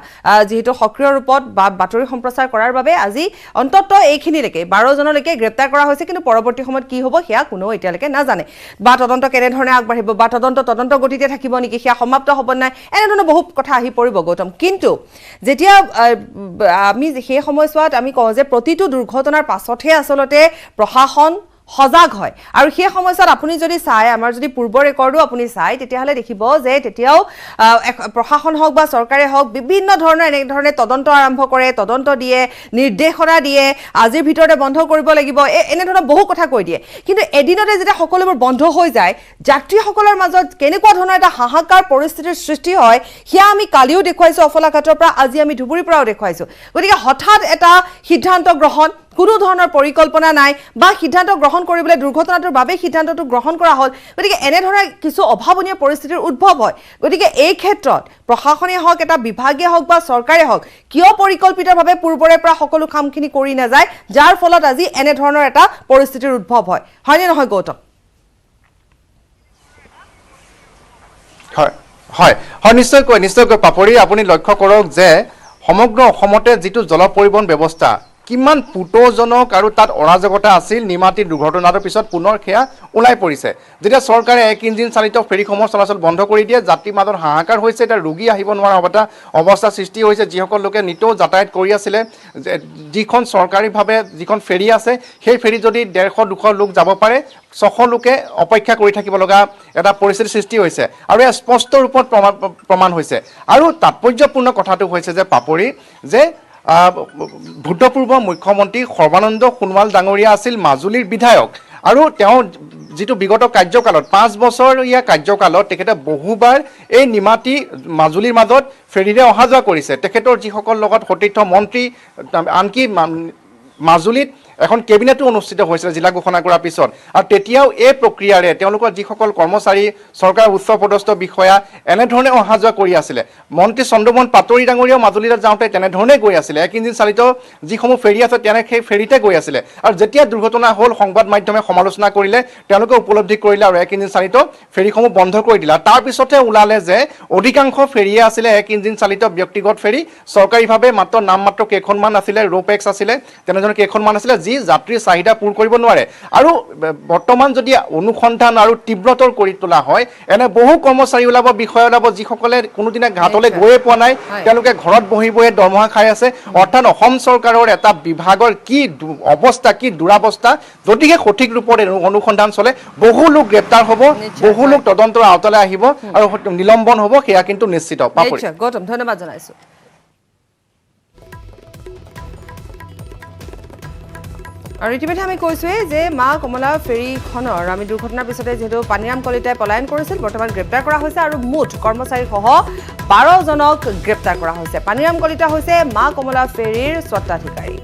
যিহেতু সক্ৰিয় ৰূপত বাতৰি সম্প্ৰচাৰ কৰাৰ বাবে আজি অন্ততঃ এইখিনিলৈকে 12জনলৈকে গ্ৰেপ্তাৰ কৰা হৈছে কিন্তু পৰৱৰ্তী সময়ত কি হ'ব সেয়া কোনেও এতিয়ালৈকে নাজানে বা তদন্ত কেনেধৰণে আগবাঢ়িব বা তদন্ত গতিতে থাকিব নেকি সেয়া সমাপ্ত হ'ব নাই এনেধৰণৰ বহুত কথা আহি পৰিব গৌতম কিন্তু যেতিয়া আমি সেই সময়ছোৱাত আমি কওঁ যে প্ৰতিটো দুৰ্ঘটনাৰ পাছতহে আচলতে প্ৰশাসন সজাগ হয় আৰু সেই সময়ছোৱাত আপুনি যদি চাই আমাৰ যদি পূৰ্বৰ ৰেকৰ্ডো আপুনি চাই তেতিয়াহ'লে দেখিব যে তেতিয়াও প্ৰশাসন হওক বা চৰকাৰে হওক বিভিন্ন ধৰণৰ এনেধৰণে তদন্ত আৰম্ভ কৰে তদন্ত দিয়ে নিৰ্দেশনা দিয়ে আজিৰ ভিতৰতে বন্ধ কৰিব লাগিব এনেধৰণৰ বহু কথা কৈ দিয়ে কিন্তু এদিনতে যেতিয়া সকলোবোৰ বন্ধ হৈ যায় যাত্ৰীসকলৰ মাজত কেনেকুৱা ধৰণৰ এটা হাহাকাৰ পৰিস্থিতিৰ সৃষ্টি হয় সেয়া আমি কালিও দেখুৱাইছোঁ অফলাঘাটৰ পৰা আজি আমি ধুবুৰীৰ পৰাও দেখুৱাইছোঁ গতিকে হঠাৎ এটা সিদ্ধান্ত গ্ৰহণ কোনো ধৰণৰ পৰিকল্পনা নাই বা সিদ্ধান্ত গ্ৰহণ কৰিবলৈ দুৰ্ঘটনাটোৰ বাবে সিদ্ধান্তটো গ্ৰহণ কৰা হ'ল গতিকে এনেধৰণৰ কিছু অভাৱনীয় পৰিস্থিতিৰ উদ্ভৱ হয় গতিকে এই ক্ষেত্ৰত প্ৰশাসনে হওক এটা বিভাগে হওক বা চৰকাৰে হওক কিয় পৰিকল্পিতভাৱে পূৰ্বৰে পৰা সকলো কামখিনি কৰি নাযায় যাৰ ফলত আজি এনেধৰণৰ এটা পৰিস্থিতিৰ উদ্ভৱ হয় হয়নে নহয় গৌতম হয় নিশ্চয়কৈ পাপৰি আপুনি লক্ষ্য কৰক যে সমগ্ৰ অসমতে যিটো জল পৰিবহণ ব্যৱস্থা কিমান পুতৌজনক আৰু তাত অৰাজকতা আছিল নিমাতী দুৰ্ঘটনাৰ পিছত পুনৰ সেয়া ওলাই পৰিছে যেতিয়া চৰকাৰে এক ইঞ্জিন চালিত ফেৰীসমূহৰ চলাচল বন্ধ কৰি দিয়ে যাত্ৰীৰ মাজত হাহাকাৰ হৈছে এতিয়া ৰোগী আহিব নোৱাৰা অৱস্থা সৃষ্টি হৈছে যিসকল লোকে নিতৌ যাতায়াত কৰি আছিলে যিখন চৰকাৰীভাৱে যিখন ফেৰী আছে সেই ফেৰীত যদি 150-200 লোক যাব পাৰে 600 লোকে অপেক্ষা কৰি থাকিব লগা এটা পৰিস্থিতিৰ সৃষ্টি হৈছে আৰু এয়া স্পষ্ট ৰূপত প্ৰমাণ হৈছে আৰু তাৎপৰ্যপূৰ্ণ কথাটো হৈছে যে পাপৰি যে ভূতপূৰ্ব মুখ্যমন্ত্ৰী সৰ্বানন্দ সোণোৱাল ডাঙৰীয়া আছিল মাজুলীৰ বিধায়ক আৰু তেওঁ যিটো বিগত কাৰ্যকালত 5 বছৰীয়া কাৰ্যকালত তেখেতে বহুবাৰ এই নিমাতী মাজুলীৰ মাজত ফেৰীৰে অহা যোৱা কৰিছে তেখেতৰ যিসকল লগত সতীৰ্থ মন্ত্ৰী আনকি মাজুলীত এখন কেবিনেটো অনুষ্ঠিত হৈছিল জিলা ঘোষণা কৰাৰ পিছত আৰু তেতিয়াও এই প্ৰক্ৰিয়াৰে তেওঁলোকৰ যিসকল কৰ্মচাৰী চৰকাৰৰ উচ্চ পদস্থ বিষয়া এনেধৰণে অহা যোৱা কৰি আছিলে মন্ত্ৰী চন্দ্ৰমোহন পাটোৱাৰী ডাঙৰীয়াও মাজুলীলৈ যাওঁতে তেনেধৰণে গৈ আছিলে এক ইঞ্জিন চালিত যিসমূহ ফেৰী আছে সেই ফেৰীতে গৈ আছিলে আৰু যেতিয়া দুৰ্ঘটনা হ'ল সংবাদ মাধ্যমে সমালোচনা কৰিলে তেওঁলোকে উপলব্ধি কৰিলে আৰু এক ইঞ্জিন চালিত ফেৰীসমূহ বন্ধ কৰি দিলে তাৰপিছতে ওলালে যে অধিকাংশ ফেৰীয়ে আছিলে এক ইঞ্জিন চালিত ব্যক্তিগত ফেৰী চৰকাৰীভাৱে নামমাত্ৰ কেইখনমান আছিলে ৰোপেক্স আছিলে তেনেধৰণৰ কেইখনমান আছিলে যি যাত্ৰীৰ চাহিদা পূৰ কৰিব নোৱাৰে আৰু বৰ্তমান যদি অনুসন্ধান আৰু তীব্ৰতৰ কৰি তোলা হয় এনে বহু কৰ্মচাৰী ওলাব বিষয়া ওলাব যিসকলে কোনোদিনে ঘাটলৈ গৈয়ে পোৱা নাই তেওঁলোকে ঘৰত বহি দৰমহা খাই আছে অৰ্থাৎ অসম চৰকাৰৰ এটা বিভাগৰ কি অৱস্থা কি দুৰাৱস্থা যদিহে সঠিক ৰূপত অনুসন্ধান চলে বহু লোক গ্ৰেপ্তাৰ হ'ব বহু লোক তদন্তৰ আওতালৈ আহিব আৰু নিলম্বন হ'ব সেয়া কিন্তু নিশ্চিত গৌতম ধন্যবাদ জনাইছো আৰু ইতিমধ্যে আমি কৈছোঁৱেই যে মা কমলা ফেৰীখনৰ আমি দুৰ্ঘটনাৰ পিছতে যিহেতু পানীৰাম কলিতাই পলায়ন কৰিছিল বৰ্তমান গ্ৰেপ্তাৰ কৰা হৈছে আৰু মুঠ কৰ্মচাৰীসহ 12জনক গ্ৰেপ্তাৰ কৰা হৈছে পানীৰাম কলিতা হৈছে মা কমলা ফেৰীৰ স্বত্বাধিকাৰী